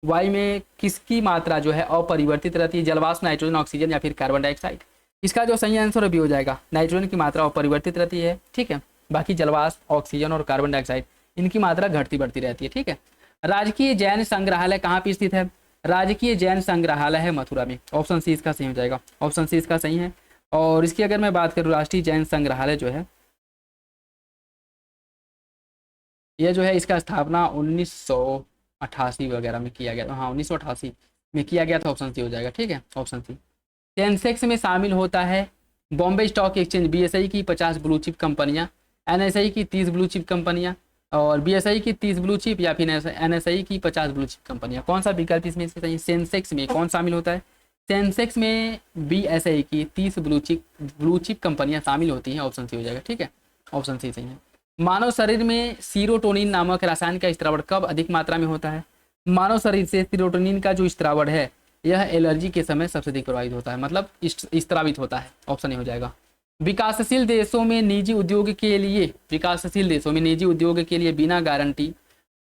वायु में किसकी मात्रा जो है अपरिवर्तित रहती है? जलवाष्प, नाइट्रोजन, ऑक्सीजन या फिर कार्बन डाइऑक्साइड? इसका जो सही आंसर भी हो जाएगा, नाइट्रोजन की मात्रा अपरिवर्तित रहती है। ठीक है, बाकी जलवाष्प, ऑक्सीजन और कार्बन डाइऑक्साइड इनकी मात्रा घटती बढ़ती रहती है। ठीक है, राजकीय जैन संग्रहालय कहाँ पे स्थित है? राजकीय जैन संग्रहालय है मथुरा में। ऑप्शन सी इसका सही हो जाएगा, ऑप्शन सी इसका सही है। और इसकी अगर मैं बात करूँ, राष्ट्रीय जैन संग्रहालय जो है यह जो है इसका स्थापना 1988 वगैरह में किया गया था। हाँ, 1988 में किया गया था। ऑप्शन सी हो जाएगा। ठीक है, ऑप्शन सी। सेंसेक्स में शामिल होता है बॉम्बे स्टॉक एक्सचेंज, BSI की 50 ब्लू चिप कंपनियां, NSI की 30 ब्लू चिप कंपनियां और BSI की 30 ब्लू चिप या फिर NSI की 50 ब्लू चिप कंपनियां? कौन सा विकल्प इसमें सही? सेंसेक्स में कौन शामिल होता है? सेंसेक्स में BSI की 30 ब्लू चिप कंपनियां शामिल होती हैं। ऑप्शन सी हो जाएगा। ठीक है, ऑप्शन सी सही है। मानव शरीर में सीरोटोनिन नामक रसायन का स्त्रावण कब अधिक मात्रा में होता है? मानव शरीर से सीरोटोनिन का जो स्त्रावण है यह एलर्जी के समय सबसे अधिक प्रभावित होता है, मतलब स्त्रावित होता है। ऑप्शन ए हो जाएगा। विकासशील देशों में निजी उद्योग के लिए, विकासशील देशों में निजी उद्योग के लिए बिना गारंटी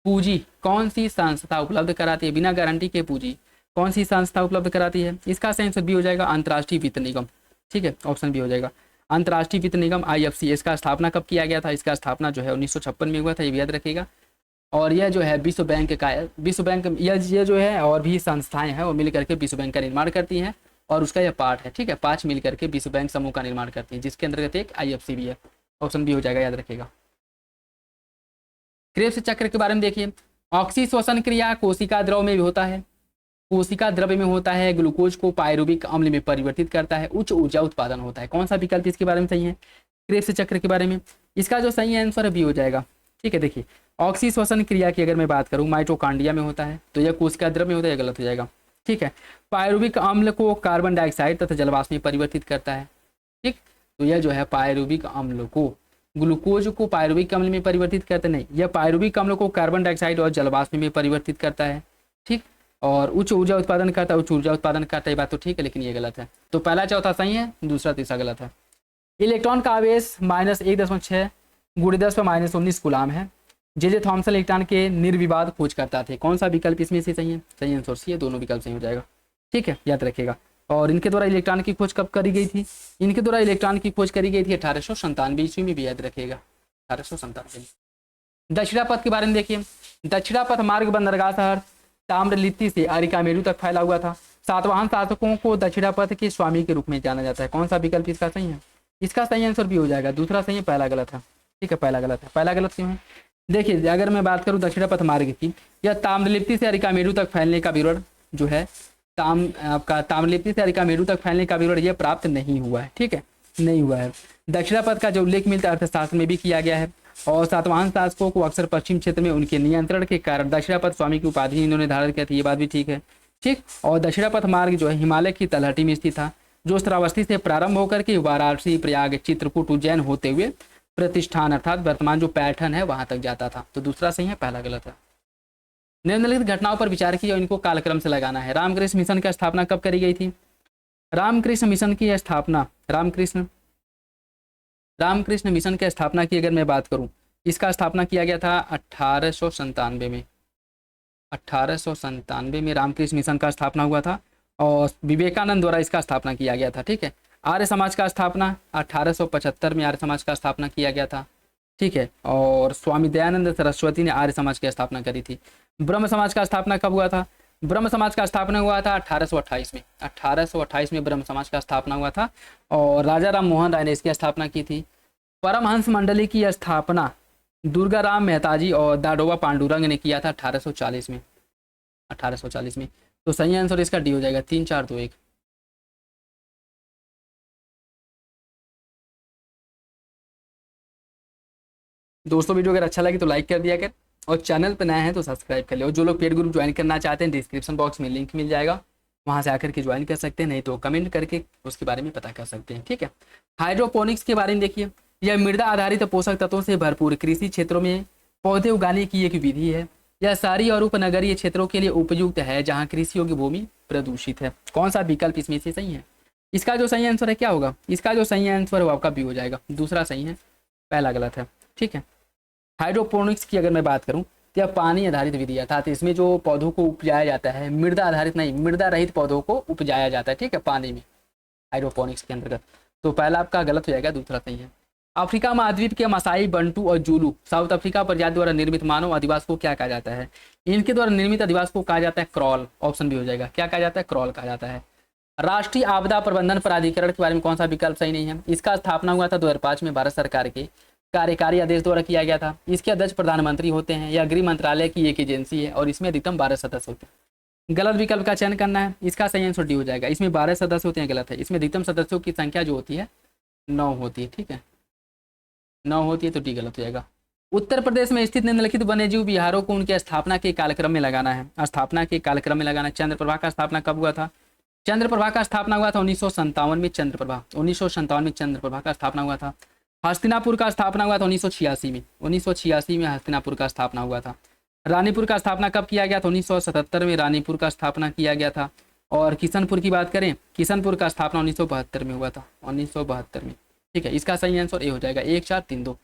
पूंजी कौन सी संस्था उपलब्ध कराती है? बिना गारंटी के पूंजी कौन सी संस्था उपलब्ध कराती है? इसका सही आंसर बी हो जाएगा अंतर्राष्ट्रीय वित्त निगम। ठीक है, ऑप्शन बी हो जाएगा अंतर्राष्ट्रीय वित्त निगम IFC। इसका स्थापना कब किया गया था? इसका स्थापना जो है 1956 में हुआ था, ये भी याद रखिएगा। और यह जो है विश्व बैंक का है, विश्व बैंक ये जो है और भी संस्थाएं हैं वो मिल करके विश्व बैंक का निर्माण करती हैं और उसका यह पार्ट है। ठीक है, 5 मिल करके विश्व बैंक समूह का निर्माण करती हैं, जिसके अंतर्गत एक IFC भी है। ऑप्शन बी हो जाएगा, याद रखिएगा। क्रेब्स चक्र के बारे में देखिए, ऑक्सीश्वसन क्रिया कोशिका द्रव में भी होता है, कोशिका द्रव्य में होता है, ग्लूकोज को पायरुविक अम्ल में परिवर्तित करता है, उच्च ऊर्जा उत्पादन होता है। कौन सा विकल्प इसके बारे में सही है? क्रेब्स चक्र के बारे में इसका जो सही आंसर बी हो जाएगा। ठीक है, देखिए ऑक्सीश्वसन क्रिया की अगर मैं बात करूं माइटोकॉन्ड्रिया में होता है, तो यह कोशिका द्रव्य में होता है, गलत हो जाएगा। ठीक है, पायरुविक अम्ल को कार्बन डाइऑक्साइड तथा जलवाष्प में परिवर्तित करता है। ठीक, तो यह जो है पायरुविक अम्ल को, ग्लूकोज को पायरुविक अम्ल में परिवर्तित करता नहीं, यह पायरुविक अम्ल को कार्बन डाइऑक्साइड और जलवाष्प में परिवर्तित करता है। ठीक, और उच्च ऊर्जा उत्पादन करता है, उच्च ऊर्जा उत्पादन करता है, बात तो ठीक है, लेकिन ये गलत है। तो पहला चौथा सही है, दूसरा तीसरा गलत है। इलेक्ट्रॉन का आवेश -1.6 × 10⁻19 कूलाम है। जे थॉमसन इलेक्ट्रॉन के निर्विवाद खोज करता थे। कौन सा विकल्प इसमें से सही है? सही आंसर सी है, दोनों विकल्प सही हो जाएगा। ठीक है, याद रखिएगा। और इनके द्वारा इलेक्ट्रॉन की खोज कब करी गई थी? इनके द्वारा इलेक्ट्रॉन की खोज करी गई थी 1897 ईस्वी में भी, याद रखिएगा 1897 में। दक्षिणापथ के बारे में देखिए, दक्षिणापथ मार्ग बंदरगाह शहर ताम्रलिप्ति से अरिकामेरू तक फैला हुआ था। सातवाहन शासकों को दक्षिणापथ के स्वामी के रूप में जाना जाता है। कौन सा विकल्प इसका सही है? इसका सही आंसर भी हो जाएगा, दूसरा सही है, पहला गलत है। ठीक है, पहला गलत है। पहला गलत क्यों है? देखिए अगर मैं बात करूं दक्षिणापथ मार्ग की, यह ताम्रलिप्ति से अरिकामेरू तक फैलने का विवरण जो है आपका ताम्रलिप्ति से अरिकामेरू तक फैलने का विवरण यह प्राप्त नहीं हुआ है। ठीक है, नहीं हुआ है। दक्षिणापथ का जो उल्लेख मिलता है अर्थशास्त्र में भी किया गया है। और सातवाहन शासकों को अक्सर पश्चिम क्षेत्र में उनके नियंत्रण के कारण दक्षिणापथ स्वामी की उपाधि इन्होंने धारण की थी, ये बात भी ठीक है। ठीक, और दक्षिणापथ मार्ग जो है हिमालय की तलहटी में स्थित था, जो श्रावस्ती से प्रारंभ होकर के वाराणसी, प्रयाग, चित्रकूट, उज्जैन होते हुए प्रतिष्ठान अर्थात वर्तमान जो पैठन है वहां तक जाता था। तो दूसरा सही है, पहला गलत है। निम्नलिखित घटनाओं पर विचार किया और इनको कालक्रम से लगाना है। रामकृष्ण मिशन की स्थापना कब करी गई थी? रामकृष्ण मिशन की स्थापना, रामकृष्ण मिशन की स्थापना की अगर मैं बात करूं, इसका स्थापना किया गया था 1897 में। 1897 में रामकृष्ण मिशन का स्थापना हुआ था और विवेकानंद द्वारा इसका स्थापना किया गया था। ठीक है, आर्य समाज का स्थापना 1875 में आर्य समाज का स्थापना किया गया था। ठीक है, और स्वामी दयानंद सरस्वती ने आर्य समाज की स्थापना करी थी। ब्रह्म समाज का स्थापना कब हुआ था? ब्रह्म समाज का स्थापना हुआ था 1828 में। 1828 में ब्रह्म समाज का स्थापना हुआ था और राजा राम मोहन राय ने इसकी स्थापना की थी। परमहंस मंडली की स्थापना दुर्गाराम मेहताजी और दाडोबा पांडुरंग ने किया था 1840 में। 1840 में। तो सही आंसर इसका डी हो जाएगा, 3 4 2 1। दोस्तों वीडियो अगर अच्छा लगे तो लाइक कर दिया कर और चैनल पर नए हैं तो सब्सक्राइब कर ले। और जो लोग पेड ग्रुप ज्वाइन करना चाहते हैं डिस्क्रिप्शन बॉक्स में लिंक मिल जाएगा, वहां से आकर के ज्वाइन कर सकते हैं, नहीं तो कमेंट करके उसके बारे में पता कर सकते हैं। ठीक है, हाइड्रोपोनिक्स के बारे में देखिए, यह मृदा आधारित पोषक तत्वों से भरपूर कृषि क्षेत्रों में पौधे उगाने की एक विधि है। यह शहरी और उपनगरीय क्षेत्रों के लिए उपयुक्त है जहाँ कृषि योग्य भूमि प्रदूषित है। कौन सा विकल्प इसमें से सही है? इसका जो सही आंसर है क्या होगा? इसका जो सही आंसर है आपका बी हो जाएगा, दूसरा सही है, पहला गलत है। ठीक है, हाइड्रोपोनिक्स की अगर मैं बात करूं तो यह पानी आधारित विधि है, अर्थात इसमें जो पौधों को उपजाया जाता है, मृदा आधारित नहीं, मृदा रहित पौधों को उपजाया जाता है। ठीक है, पानी में, हाइड्रोपोनिक्स के अंतर्गत। तो पहला आपका गलत हो जाएगा, दूसरा सही है। अफ्रीका महाद्वीप के मसाई, बंटू और जूलू साउथ अफ्रीका प्रजाति द्वारा निर्मित मानव अधिवास को क्या कहा जाता है? इनके द्वारा निर्मित अधिवास को कहा जाता है क्रॉल। ऑप्शन भी हो जाएगा, क्या कहा जाता है? क्रॉल कहा जाता है। राष्ट्रीय आपदा प्रबंधन प्राधिकरण के बारे में कौन सा विकल्प सही नहीं है? इसका स्थापना हुआ था 2005 में भारत सरकार के कार्यकारी आदेश द्वारा किया गया था। इसके अध्यक्ष प्रधानमंत्री होते हैं। यह गृह मंत्रालय की एक एजेंसी है और इसमें अधिकतम 12 सदस्य होते हैं। गलत विकल्प का चयन करना है, इसका सही आंसर डी हो जाएगा। इसमें 12 सदस्य होते हैं, गलत है। इसमें अधिकतम सदस्यों की संख्या जो होती है 9 होती है। ठीक है, 9 होती है, तो डी गलत हो जाएगा। उत्तर प्रदेश में स्थित निम्नलिखित वन्यजीव विहारों को उनकी स्थापना के कालक्रम में लगाना है। स्थापना के कालक्रम में लगाना। चंद्रप्रभा का स्थापना कब हुआ था? चंद्रप्रभा का स्थापना हुआ था 1957 में। चंद्रप्रभा 1957 में चंद्रप्रभा का स्थापना हुआ था। हस्तिनापुर का स्थापना हुआ था 1986 में। 1986 में हस्तिनापुर का स्थापना हुआ था। रानीपुर का स्थापना कब किया गया था? 1977 में रानीपुर का स्थापना किया गया था। और किशनपुर की बात करें, किशनपुर का स्थापना 1972 में हुआ था, 1972 में। ठीक है, इसका सही आंसर ए हो जाएगा, 1 4 3 2।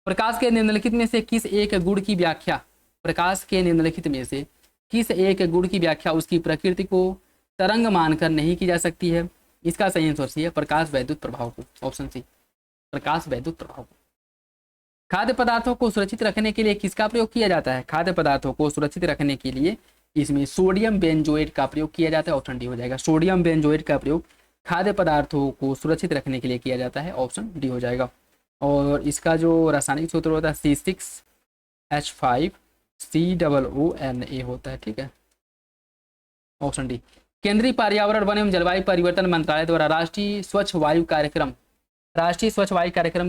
प्रकाश के निम्नलिखित में से किस एक गुण की व्याख्या, प्रकाश के निम्नलिखित में से किस एक गुण की व्याख्या उसकी प्रकृति को तरंग मानकर नहीं की जा सकती है? इसका सही आंसर सी है प्रकाश वैद्युत प्रभाव को, ऑप्शन सी प्रकाश वैद्युत प्रभाव को। खाद्य पदार्थों को सुरक्षित रखने के लिए किसका प्रयोग किया जाता है? खाद्य पदार्थों को सुरक्षित रखने के लिए इसमें सोडियम बेंजोएट का प्रयोग किया जाता है, ऑप्शन डी हो जाएगा। सोडियम बेंजोएट का प्रयोग खाद्य पदार्थों को सुरक्षित रखने के लिए किया जाता है, ऑप्शन डी हो जाएगा। और इसका जो रासायनिक सूत्र होता है C6H5COONA होता है, ठीक है, ऑप्शन डी। केंद्रीय पर्यावरण वन एवं जलवायु परिवर्तन मंत्रालय द्वारा राष्ट्रीय स्वच्छ वायु कार्यक्रम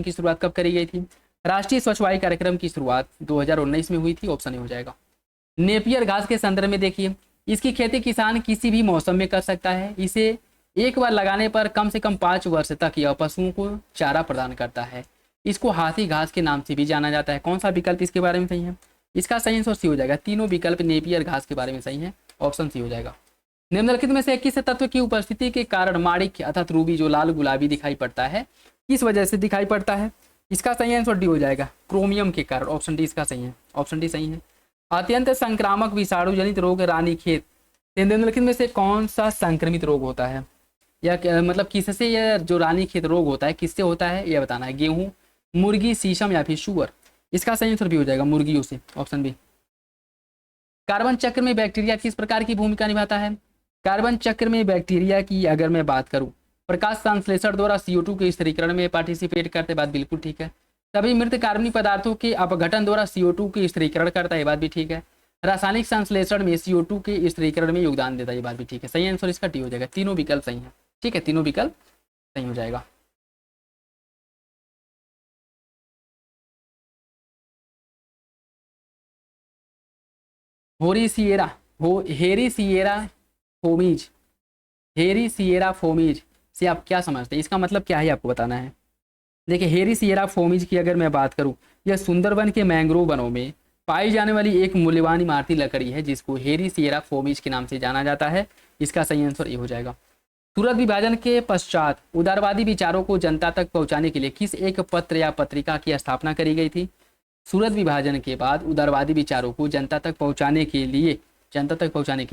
की शुरुआत कब करी गई थी? राष्ट्रीय स्वच्छ वायु कार्यक्रम की शुरुआत 2019 में हुई थी, ऑप्शन ए हो जाएगा। नेपियर घास के संदर्भ में देखिए, इसकी खेती किसान किसी भी मौसम में कर सकता है। इसे एक बार लगाने पर कम से कम 5 वर्ष तक यह पशुओं को चारा प्रदान करता है। इसको हाथी घास के नाम से भी जाना जाता है। कौन सा विकल्प इसके बारे में सही है? इसका सही आंसर सी हो जाएगा। तीनों विकल्प नेपियर घास के बारे में सही है, ऑप्शन सी हो जाएगा। निम्नलिखित में से किस तत्व की उपस्थिति के कारण माणिक्य अर्थात रूबी जो लाल गुलाबी दिखाई पड़ता है, किस वजह से दिखाई पड़ता है? इसका सही आंसर डी हो जाएगा, क्रोमियम के कारण, ऑप्शन डी इसका सही है, ऑप्शन डी सही है। अत्यंत संक्रामक विषाणु जनित रोग रानीखेत निम्नलिखित में से कौन सा संक्रमित रोग होता है? या मतलब किससे यह जो रानीखेत रोग होता है किससे होता है यह बताना है। गेहूं, मुर्गी, शीशम या फिर शुअर? इसका सही आंसर भी हो जाएगा मुर्गियों से, ऑप्शन बी। कार्बन चक्र में बैक्टीरिया किस प्रकार की भूमिका निभाता है? कार्बन चक्र में बैक्टीरिया की अगर मैं बात करूं, प्रकाश संश्लेषण द्वारा CO2 के स्थिरीकरण में पार्टिसिपेट करते, बात बिल्कुल ठीक है। सभी मृत कार्बनिक पदार्थों के अपघटन द्वारा CO2 के स्थिरीकरण करता है, बात भी ठीक है। रासायनिक संश्लेषण में CO2 के स्थिरीकरण में योगदान देता है, ये बात भी ठीक है। सही आंसर इसका डी हो जाएगा। तीनों विकल्प सही है, ठीक है, तीनों विकल्प सही हो जाएगा। हेरी फोमीज से आप क्या समझते हैं? इसका मतलब क्या है आपको बताना है। देखिए, हेरी सिएरा फोमीज की अगर मैं बात करूं, यह सुंदरबन के मैंग्रोव वनों में पाई जाने वाली एक मूल्यवान इमारती लकड़ी है जिसको हेरी सिएरा फोमीज के नाम से जाना जाता है। इसका सही आंसर ये हो जाएगा। तुरंत विभाजन के पश्चात उदारवादी विचारों को जनता तक पहुंचाने के लिए किस एक पत्र या पत्रिका की स्थापना करी गई थी? सूरत विभाजन के बाद उदारवादी विचारों को जनता तक पहुंचाने के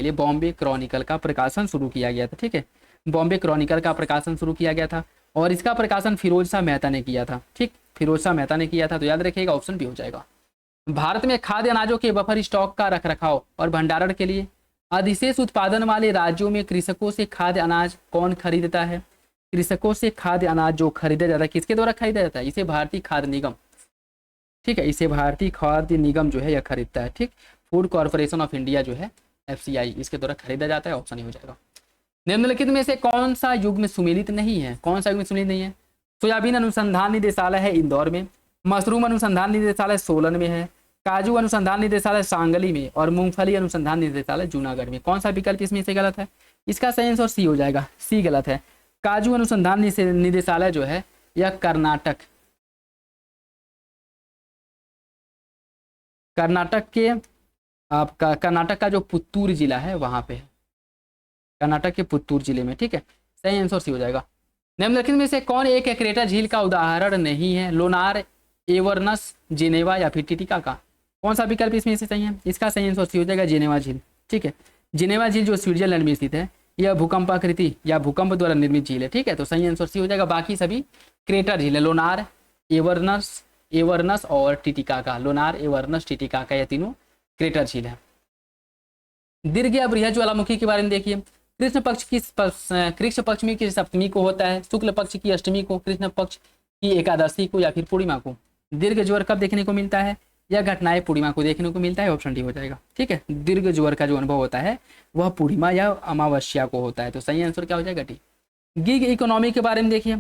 लिए बॉम्बे क्रॉनिकल का प्रकाशन शुरू किया गया था, ठीक है, बॉम्बे क्रॉनिकल का प्रकाशन शुरू किया गया था और इसका प्रकाशन फिरोज शाह मेहता ने किया था, ठीक, फिरोज शाह मेहता ने किया था, तो याद रखिएगा ऑप्शन भी हो जाएगा। भारत में खाद्य अनाजों के बफर स्टॉक का रखरखाव और भंडारण के लिए अधिशेष उत्पादन वाले राज्यों में कृषकों से खाद्य अनाज कौन खरीदता है? कृषकों से खाद्य अनाज जो खरीदा जाता है किसके द्वारा खरीदा जाता है? इसे भारतीय खाद्य निगम, ठीक है, इसे भारतीय खाद्य निगम जो है यह खरीदता है, ठीक। फूड कॉर्पोरेशन ऑफ इंडिया जो है FCI, इसके द्वारा खरीदा जाता है, ऑप्शन ही हो जाएगा। निम्नलिखित में से कौन सा युग्म सुमेलित नहीं है? कौन सा युग्म सुमेलित नहीं है? सोयाबीन अनुसंधान निदेशालय है इंदौर में, मशरूम अनुसंधान निदेशालय सोलन में है, काजू अनुसंधान निदेशालय सांगली में और मूंगफली अनुसंधान निदेशालय जूनागढ़ में। कौन सा विकल्प इसमें से गलत है? इसका सही आंसर सी हो जाएगा, सी गलत है। काजू अनुसंधान निदेशालय जो है यह कर्नाटक का जो पुत्तूर जिला है वहां पे है, कर्नाटक के पुत्तूर जिले में, ठीक है, सही आंसर सी हो जाएगा। निम्नलिखित में से कौन एक क्रेटा झील का उदाहरण नहीं है? लोनार, एवर्नस, जिनेवा या फिर टिटिकाका? कौन सा विकल्प इसमें से सही है? इसका सही आंसर सी हो जाएगा जिनेवा झील, ठीक है। जिनेवा झील जो स्विट्जरलैंड में स्थित है, यह भूकंपाकृति या भूकंप द्वारा निर्मित झील है, ठीक है, तो सही आंसर सी हो जाएगा। बाकी सभी क्रेटर झील है, लोनार, एवर्नस और टिटिकाका। लोनार, एवर्नस, टिटिकाका ये तीनों क्रेटर झील है। दीर्घ या बृहद ज्वालामुखी के बारे में देखिए। कृष्ण पक्ष में किस सप्तमी को होता है? शुक्ल पक्ष की अष्टमी को, कृष्ण पक्ष की एकादशी को या फिर पूर्णिमा को? दीर्घ ज्वर कब देखने को मिलता है? यह घटनाएं पूर्णिमा को देखने को मिलता है, ऑप्शन डी हो जाएगा, ठीक है। दीर्घ ज्वर का जो अनुभव होता है वह पूर्णिमा या अमावस्या को होता है, तो सही आंसर क्या हो जाएगा? डी। गिग इकोनॉमी के बारे में देखिए।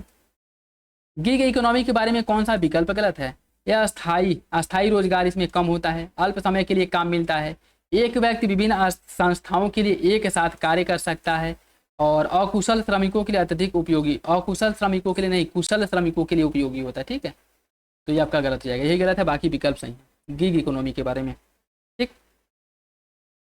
गिग इकोनॉमी के बारे में कौन सा विकल्प गलत है? यह अस्थायी रोजगार इसमें कम होता है, अल्प समय के लिए काम मिलता है, एक व्यक्ति विभिन्न संस्थाओं के लिए एक साथ कार्य कर सकता है और अकुशल श्रमिकों के लिए अत्यधिक उपयोगी, अकुशल श्रमिकों के लिए नहीं, कुशल श्रमिकों के लिए उपयोगी होता है, ठीक है, तो ये आपका गलत हो जाएगा, यही गलत है, बाकी विकल्प सही है गिग इकोनॉमी के बारे में, ठीक।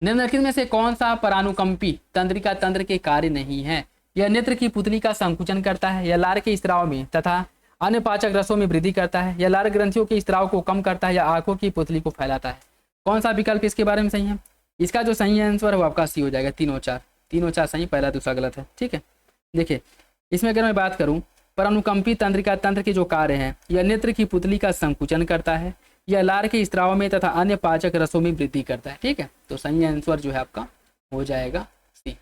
निम्नलिखित में से कौन सा परानुकंपी तंत्रिका तंत्र के कार्य नहीं है? यह नेत्र की पुतली का संकुचन करता है, यह लार के स्त्राव में तथा अन्य पाचक रसों में वृद्धि करता है, या लार ग्रंथियों के स्त्राव को कम करता है, या आंखों की पुतली को फैलाता है? कौन सा विकल्प इसके बारे में सही है? इसका जो सही आंसर है वो आपका सी हो जाएगा, 3 और 4, 3 और 4 सही, पहला दूसरा गलत है। ठीक है, देखिए इसमें अगर मैं बात करूं, परानुकंपी तंत्रिका तंत्र के जो कार्य हैं, यह नेत्र की पुतली का संकुचन करता है, यह लार के स्त्राव में तथा अन्य पाचक रसों में वृद्धि करता है। ठीक है, तो सही आंसर जो है आपका हो जाएगा सी।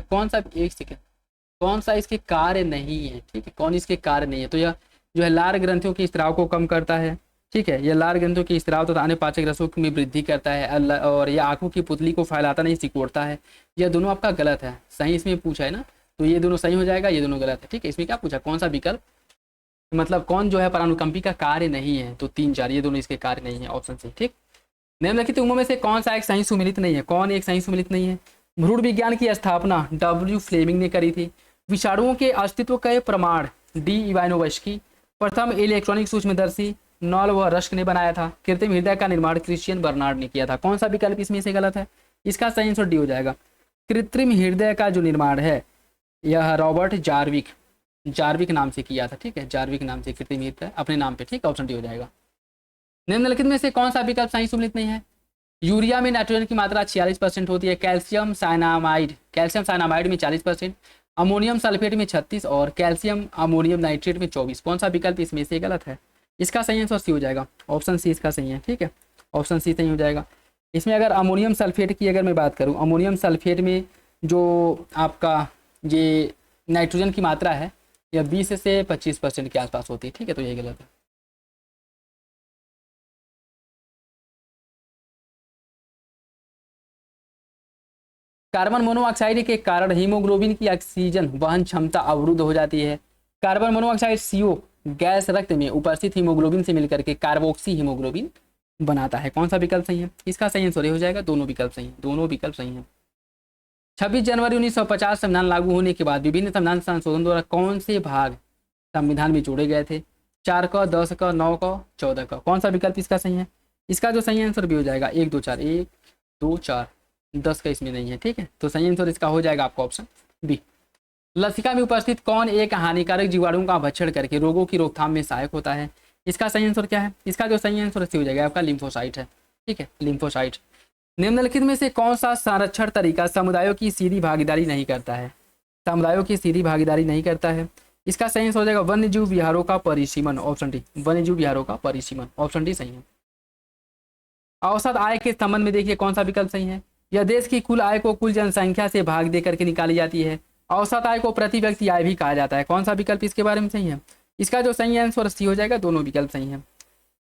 कौन सा, एक सेकेंड, कौन सा इसके कार्य नहीं है? ठीक है, कौन इसके कार्य नहीं है? तो यह जो है लार ग्रंथियों के स्त्राव को कम करता है। ठीक है, यह लार ग्रंथियों के स्त्राव तथा अन्य पाचक रसों में वृद्धि करता है, और यह आंखों की पुतली को फैलाता नहीं, सिकोड़ता है। यह दोनों आपका गलत है, सही इसमें पूछा है ना, तो ये दोनों सही हो जाएगा, ये दोनों गलत है। ठीक है, इसमें क्या पूछा, कौन सा विकल्प, मतलब कौन जो है परानुकंपी का कार्य नहीं है, तो 3 4 ये दोनों इसके कार्य नहीं है, ऑप्शन सी। ठीक, निम्नलिखित उम्मों में से कौन सा एक सही सुमिलित नहीं है? कौन एक सही सुमिलित नहीं है? भ्रूण विज्ञान की स्थापना डब्ल्यू फ्लेमिंग ने करी थी। विषाणुओं के अस्तित्व के प्रमाण डी इवानोवस्की। प्रथम इलेक्ट्रॉनिक सूक्ष्मदर्शी नॉल व रस्क ने बनाया था। कृत्रिम हृदय का निर्माण क्रिश्चियन बर्नार्ड ने किया था। कौन सा विकल्प इसमें से गलत है? इसका सही आंसर डी हो जाएगा। कृत्रिम हृदय का जो निर्माण है यह रॉबर्ट जार्विक नाम से किया था। ठीक है, जार्विक नाम से कृत्रिम हृदय अपने नाम पे। ठीक, ऑप्शन डी हो जाएगा। निम्नलिखित में से कौन सा विकल्प सही सुमिलित नहीं है? यूरिया में नाइट्रोजन की मात्रा 46% होती है, कैल्शियम साइनामाइड में 40%, अमोनियम सल्फेट में 36 और कैल्शियम अमोनियम नाइट्रेट में 24। कौन सा विकल्प इसमें से गलत है? इसका सही आंसर सी हो जाएगा, ऑप्शन सी इसका सही है। ठीक है, ऑप्शन सी सही हो जाएगा। इसमें अगर अमोनियम सल्फेट की अगर मैं बात करूँ, अमोनियम सल्फेट में जो आपका ये नाइट्रोजन की मात्रा है यह 20 से 25% के आसपास होती है। ठीक है, तो ये गलत है। कार्बन मोनोऑक्साइड के कारण हीमोग्लोबिन की ऑक्सीजन वहन क्षमता अवरुद्ध हो जाती है। कार्बन मोनोऑक्साइड CO गैस रक्त में उपस्थित हीमोग्लोबिन से मिलकर के कार्बोक्सी हीमोग्लोबिन बनाता है। कौन सा विकल्प सही है? इसका सही आंसर हो जाएगा, दोनों विकल्प सही हैं, दोनों विकल्प सही हैं। 26 जनवरी 1950 संविधान लागू होने के बाद विभिन्न संविधान संशोधन द्वारा कौन से भाग संविधान में जोड़े गए थे? 4 का, 10 का, 9 का, 14 का। कौन सा विकल्प इसका सही है? इसका जो सही आंसर भी हो जाएगा 1 2 4, 1 2 4, 10 का इसमें नहीं है। ठीक है, तो सही आंसर इसका हो जाएगा आपका ऑप्शन बी। लसिका में उपस्थित कौन एक हानिकारक जीवाणु का भक्षण करके रोगों की रोकथाम में सहायक होता है? इसका सही आंसर क्या है? इसका जो सही आंसर हो जाएगा आपका लिम्फोसाइट है। ठीक है, लिम्फोसाइट। निम्नलिखित में से कौन सा संरक्षण तरीका समुदायों की सीधी भागीदारी नहीं करता है? समुदायों की सीधी भागीदारी नहीं करता है। इसका सही आंसर हो जाएगा वन्यजीव विहारों का परिसीमन, ऑप्शन डी। वन्यजीव विहारों का परिसीमन, ऑप्शन डी सही है। औसत आय के संबंध में देखिए कौन सा विकल्प सही है? यह देश की कुल आय को कुल जनसंख्या से भाग दे करके निकाली जाती है। औसत आय को प्रति व्यक्ति आय भी कहा जाता है। कौन सा विकल्प इसके बारे में सही है? इसका जो सही आंसर सी हो जाएगा, दोनों विकल्प सही है।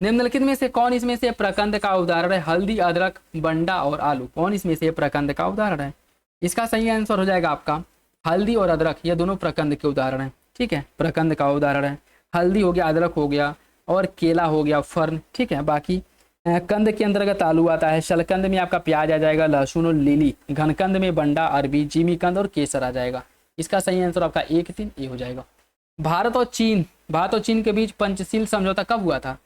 निम्नलिखित में से कौन इसमें से प्रकंद का उदाहरण है? हल्दी, अदरक, बंडा और आलू। कौन इसमें से प्रकंद का उदाहरण है? इसका सही आंसर हो जाएगा आपका हल्दी और अदरक, ये दोनों प्रकंद के उदाहरण हैं। ठीक है, प्रकंद का उदाहरण है। हल्दी हो गया, अदरक हो गया और केला हो गया, फर्न। ठीक है, बाकी कंद के अंतर्गत आलू आता है, शलकंद में आपका प्याज आ जाएगा, लहसुन और लिली, घनकंद में बंडा, अरबी, जिमी कंद और केसर आ जाएगा। इसका सही आंसर आपका 1 3 ए हो जाएगा। भारत और चीन के बीच पंचशील समझौता कब हुआ था?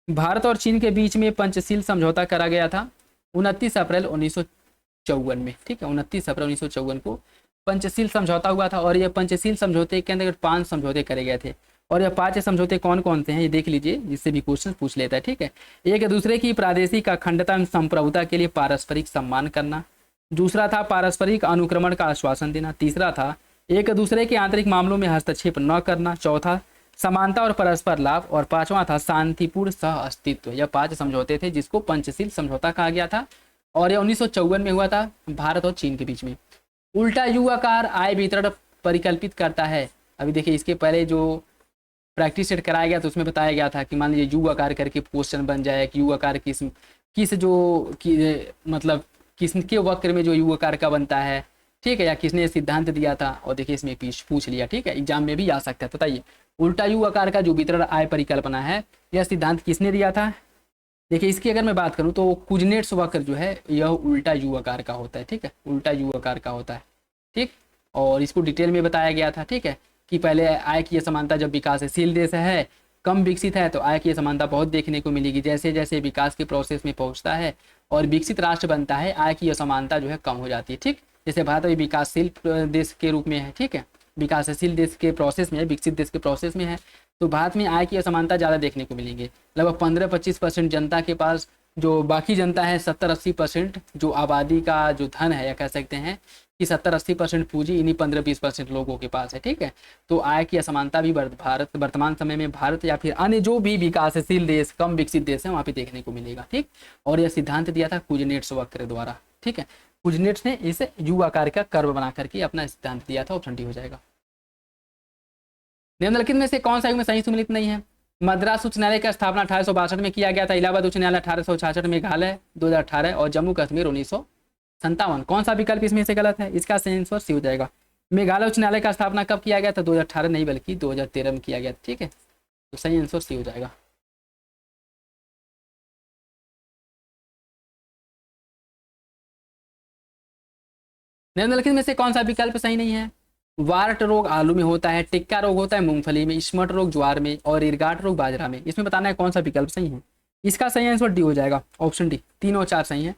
भारत और चीन के बीच में पंचशील समझौता करा गया था 29 अप्रैल 1954 में। ठीक है, 29 अप्रैल 1954 को पंचशील समझौता हुआ था। और यह पंचशील समझौते के अंतर्गत 5 समझौते करे गए थे। और यह 5 समझौते कौन कौन से हैं ये देख लीजिए, जिससे भी क्वेश्चन पूछ लेता है। ठीक है, एक दूसरे की प्रादेशिक अखंडता एवं संप्रभुता के लिए पारस्परिक सम्मान करना। दूसरा था पारस्परिक अनुक्रमण का आश्वासन देना। तीसरा था एक दूसरे के आंतरिक मामलों में हस्तक्षेप न करना। चौथा समानता और परस्पर लाभ। और 5वां था शांतिपूर्ण सह अस्तित्व। यह 5 समझौते थे जिसको पंचशील समझौता कहा गया था। और यह 1954 में हुआ था भारत और चीन के बीच में। उल्टा यू आकार आय वितरण परिकल्पित करता है। अभी देखिए, इसके पहले जो प्रैक्टिस सेट कराया गया तो उसमें बताया गया था कि मान लीजिए यू आकार करके क्वेश्चन बन जाए कि यू आकार मतलब किसके वक्र में जो यू आकार का बनता है। ठीक है, या किसने सिद्धांत दिया था। और देखिए इसमें पूछ लिया। ठीक है, एग्जाम में भी आ सकता है। बताइए, उल्टा यू आकार का जो वितरण आय परिकल्पना है यह सिद्धांत किसने दिया था? देखिए, इसकी अगर मैं बात करूं तो कुजनेट्स वक्र जो है यह उल्टा यू आकार का होता है। ठीक है, उल्टा यू आकार का होता है। ठीक, और इसको डिटेल में बताया गया था। ठीक है, कि पहले आय की असमानता जब विकासशील देश है, कम विकसित है, तो आय की असमानता बहुत देखने को मिलेगी। जैसे जैसे विकास के प्रोसेस में पहुंचता है और विकसित राष्ट्र बनता है, आय की असमानता जो है कम हो जाती है। ठीक, जैसे भारत अभी विकासशील देश के रूप में है। ठीक है, विकासशील देश के प्रोसेस में है, विकसित देश के प्रोसेस में है, तो भारत में आय की असमानता ज़्यादा देखने को मिलेंगे। लगभग 15-25% जनता के पास, जो बाकी जनता है 70-80% जो आबादी का जो धन है, या कह सकते हैं कि 70-80% पूंजी इन्हीं 15-20% लोगों के पास है। ठीक है, तो आय की असमानता भी भारत वर्तमान समय में भारत या फिर अन्य जो भी विकासशील देश, कम विकसित देश है, वहाँ पे देखने को मिलेगा। ठीक, और यह सिद्धांत दिया था कुजनेट्स वक्र द्वारा। ठीक है, कुजनेट्स ने इस यू आकार का कर्व बना करके अपना सिद्धांत दिया था। ऑप्शन डी हो जाएगा। निम्नलिखित में से कौन सा युग में सही सुमिलित नहीं है? मद्रास उच्च न्यायालय का स्थापना 1862 में किया गया था। इलाहाबाद उच्च न्यायालय 1866, मेघालय 2018 और जम्मू कश्मीर 1957। कौन सा विकल्प इसमें से गलत है? इसका सही आंसर सी हो जाएगा। मेघालय उच्च न्यायालय का स्थापना कब किया गया था? 2018 नहीं बल्कि 2013 में किया गया था। ठीक है, तो सही आंसर सी हो जाएगा। निम्नलिखित में से कौन सा विकल्प सही नहीं है? वार्ट रोग आलू में होता है, टिक्का रोग होता है मूंगफली में, स्मट रोग ज्वार में और इरगाट रोग बाजरा में। इसमें बताना है कौन सा विकल्प सही है। इसका सही आंसर डी हो जाएगा। ऑप्शन डी, 3 और 4 सही है।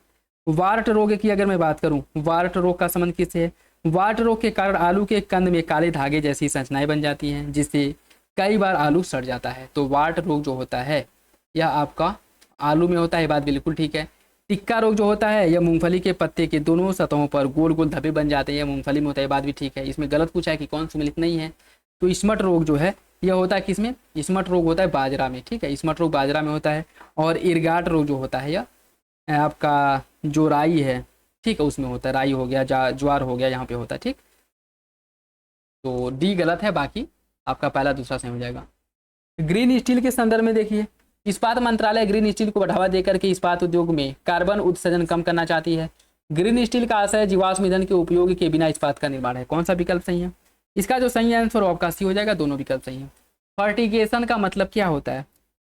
वार्ट रोग की अगर मैं बात करूं, वार्ट रोग का संबंध किससे है? वार्ट रोग के कारण आलू के कंद में काले धागे जैसी संरचनाएं बन जाती हैं, जिससे कई बार आलू सड़ जाता है। तो वार्ट रोग जो होता है यह आपका आलू में होता है, बात बिल्कुल ठीक है। टिक्का रोग जो होता है यह मूंगफली के पत्ते के दोनों सतहों पर गोल गोल धब्बे बन जाते हैं, यह मूंगफली में होता है, बात भी ठीक है। इसमें गलत पूछा है कि कौन सम्मिलित नहीं है, तो स्मट रोग जो है यह होता है किसमें? स्मट रोग होता है बाजरा में। ठीक है, स्मट रोग बाजरा में होता है। और इरगाट रोग जो होता है यह आपका जो राई है, ठीक है, उसमें होता है। राई हो गया, ज्वार हो गया, यहाँ पे होता है। ठीक, तो डी गलत है, बाकी आपका पहला दूसरा सही हो जाएगा। ग्रीन स्टील के संदर्भ में देखिए, इस्पात मंत्रालय ग्रीन स्टील को बढ़ावा देकर के इस्पात उद्योग में कार्बन उत्सर्जन कम करना चाहती है। ग्रीन स्टील का आशय जीवाश्म ईंधन के उपयोग के बिना इस्पात का निर्माण है। कौन सा विकल्प सही है? इसका जो सही आंसर आपका सी हो जाएगा। दोनों विकल्प सही है। फर्टिगेशन का मतलब क्या होता है?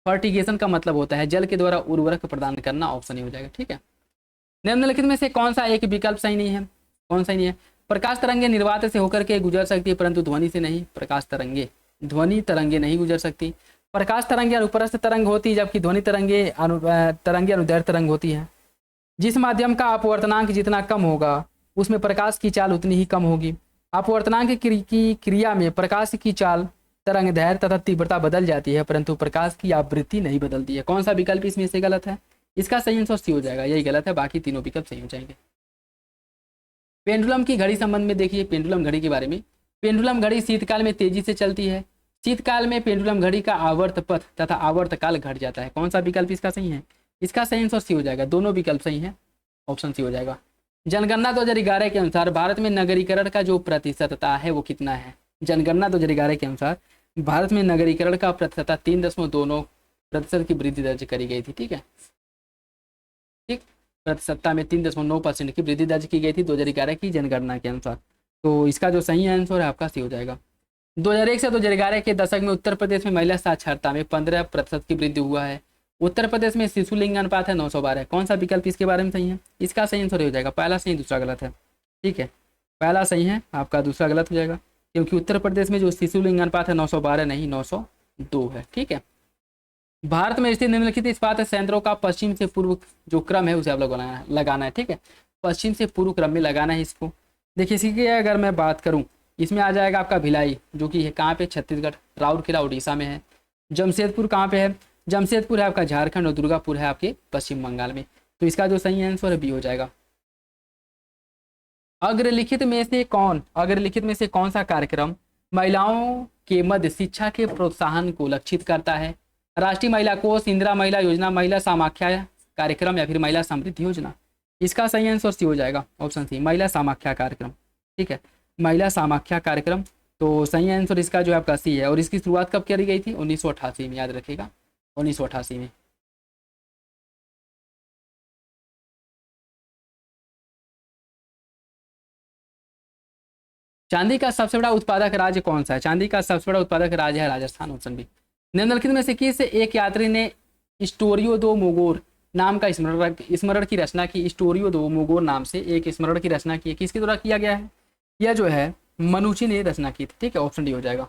फर्टिगेशन का मतलब होता है जल के द्वारा उर्वरक प्रदान करना। ऑप्शन ही हो जाएगा। ठीक है, निम्नलिखित में से कौन सा एक विकल्प सही नहीं है? कौन सही नहीं है? प्रकाश तरंगे निर्वात से होकर के गुजर सकती है परंतु ध्वनि से नहीं। प्रकाश तरंगे, ध्वनि तरंगे नहीं गुजर सकती। प्रकाश तरंगे अनुप्रस्थ तरंग होती है, जबकि ध्वनि तरंगे अनुदैर्ध्य तरंग होती है। जिस माध्यम का अपवर्तनांक जितना कम होगा उसमें प्रकाश की चाल उतनी ही कम होगी। अपवर्तनांक की क्रिया में प्रकाश की चाल, तरंग दैर्घ्य तथा तीव्रता बदल जाती है, परंतु प्रकाश की आवृत्ति नहीं बदलती है। कौन सा विकल्प इसमें से गलत है? इसका सही आंसर सी हो जाएगा। यही गलत है, बाकी तीनों विकल्प सही हो जाएंगे। पेंडुलम की घड़ी संबंध में देखिए, पेंडुलम घड़ी के बारे में। पेंडुलम घड़ी शीतकाल में तेजी से चलती है। शीतकाल में पेंडुलम घड़ी का आवर्त पथ तथा आवर्त काल घट जाता है। कौन सा विकल्प इसका सही है? इसका सही आंसर सी हो जाएगा। दोनों विकल्प सही है, ऑप्शन सी हो जाएगा। जनगणना 2011 के अनुसार भारत में नगरीकरण का जो प्रतिशतता है वो कितना है? जनगणना 2011 के अनुसार भारत में नगरीकरण का प्रतिशतता 3.2% की वृद्धि दर्ज करी गई थी। ठीक है, ठीक, प्रतिशतता में 3.9% की वृद्धि दर्ज की गई थी 2011 की जनगणना के अनुसार। तो इसका जो सही आंसर है आपका सी हो जाएगा। 2001 से 2011 के दशक में उत्तर प्रदेश में महिला साक्षरता में 15% की वृद्धि हुआ है। उत्तर प्रदेश में शिशु लिंग अनुपात है 912। कौन सा विकल्प इसके बारे में सही है? इसका सही आंसर हो जाएगा। पहला सही, दूसरा गलत है। ठीक है, पहला सही है आपका, दूसरा गलत हो जाएगा, क्योंकि उत्तर प्रदेश में जो शिशु लिंग अनुपात है 912 नहीं 902 है। ठीक है, भारत में स्थित निम्नलिखित इस्पात संयंत्रों का पश्चिम से पूर्व जो क्रम है उसे आप लोग लगाना है। ठीक है, पश्चिम से पूर्व क्रम में लगाना है इसको। देखिए, इसी की अगर मैं बात करूँ, इसमें आ जाएगा आपका भिलाई, जो कि है कहाँ पे? छत्तीसगढ़। राउरकेला उड़ीसा में है। जमशेदपुर कहाँ पे है? जमशेदपुर है आपका झारखंड और दुर्गापुर है आपके पश्चिम बंगाल में। तो इसका जो सही आंसर है बी हो जाएगा। अग्रलिखित में से कौन सा कार्यक्रम महिलाओं के मध्य शिक्षा के प्रोत्साहन को लक्षित करता है? राष्ट्रीय महिला कोष, इंदिरा महिला योजना, महिला समाख्या कार्यक्रम या फिर महिला समृद्धि योजना? इसका सही आंसर सी हो जाएगा। ऑप्शन सी, महिला समाख्या कार्यक्रम। ठीक है, महिला समाख्या कार्यक्रम। तो सही आंसर इसका जो है आपका सी है। और इसकी शुरुआत कब करी गई थी? 1988 में, याद रखिएगा, 1988 में। चांदी का सबसे बड़ा उत्पादक राज्य कौन सा है? चांदी का सबसे बड़ा उत्पादक राज्य है राजस्थान। Option B. निम्नलिखित में से किस एक यात्री ने स्टोरियो दो मोगोर नाम का स्मरण की रचना की? स्टोरियो दो मोगोर नाम से एक स्मरण की रचना की, किसके द्वारा किया गया है? यह जो है मनुची ने रचना की थी। ठीक है, ऑप्शन डी हो जाएगा।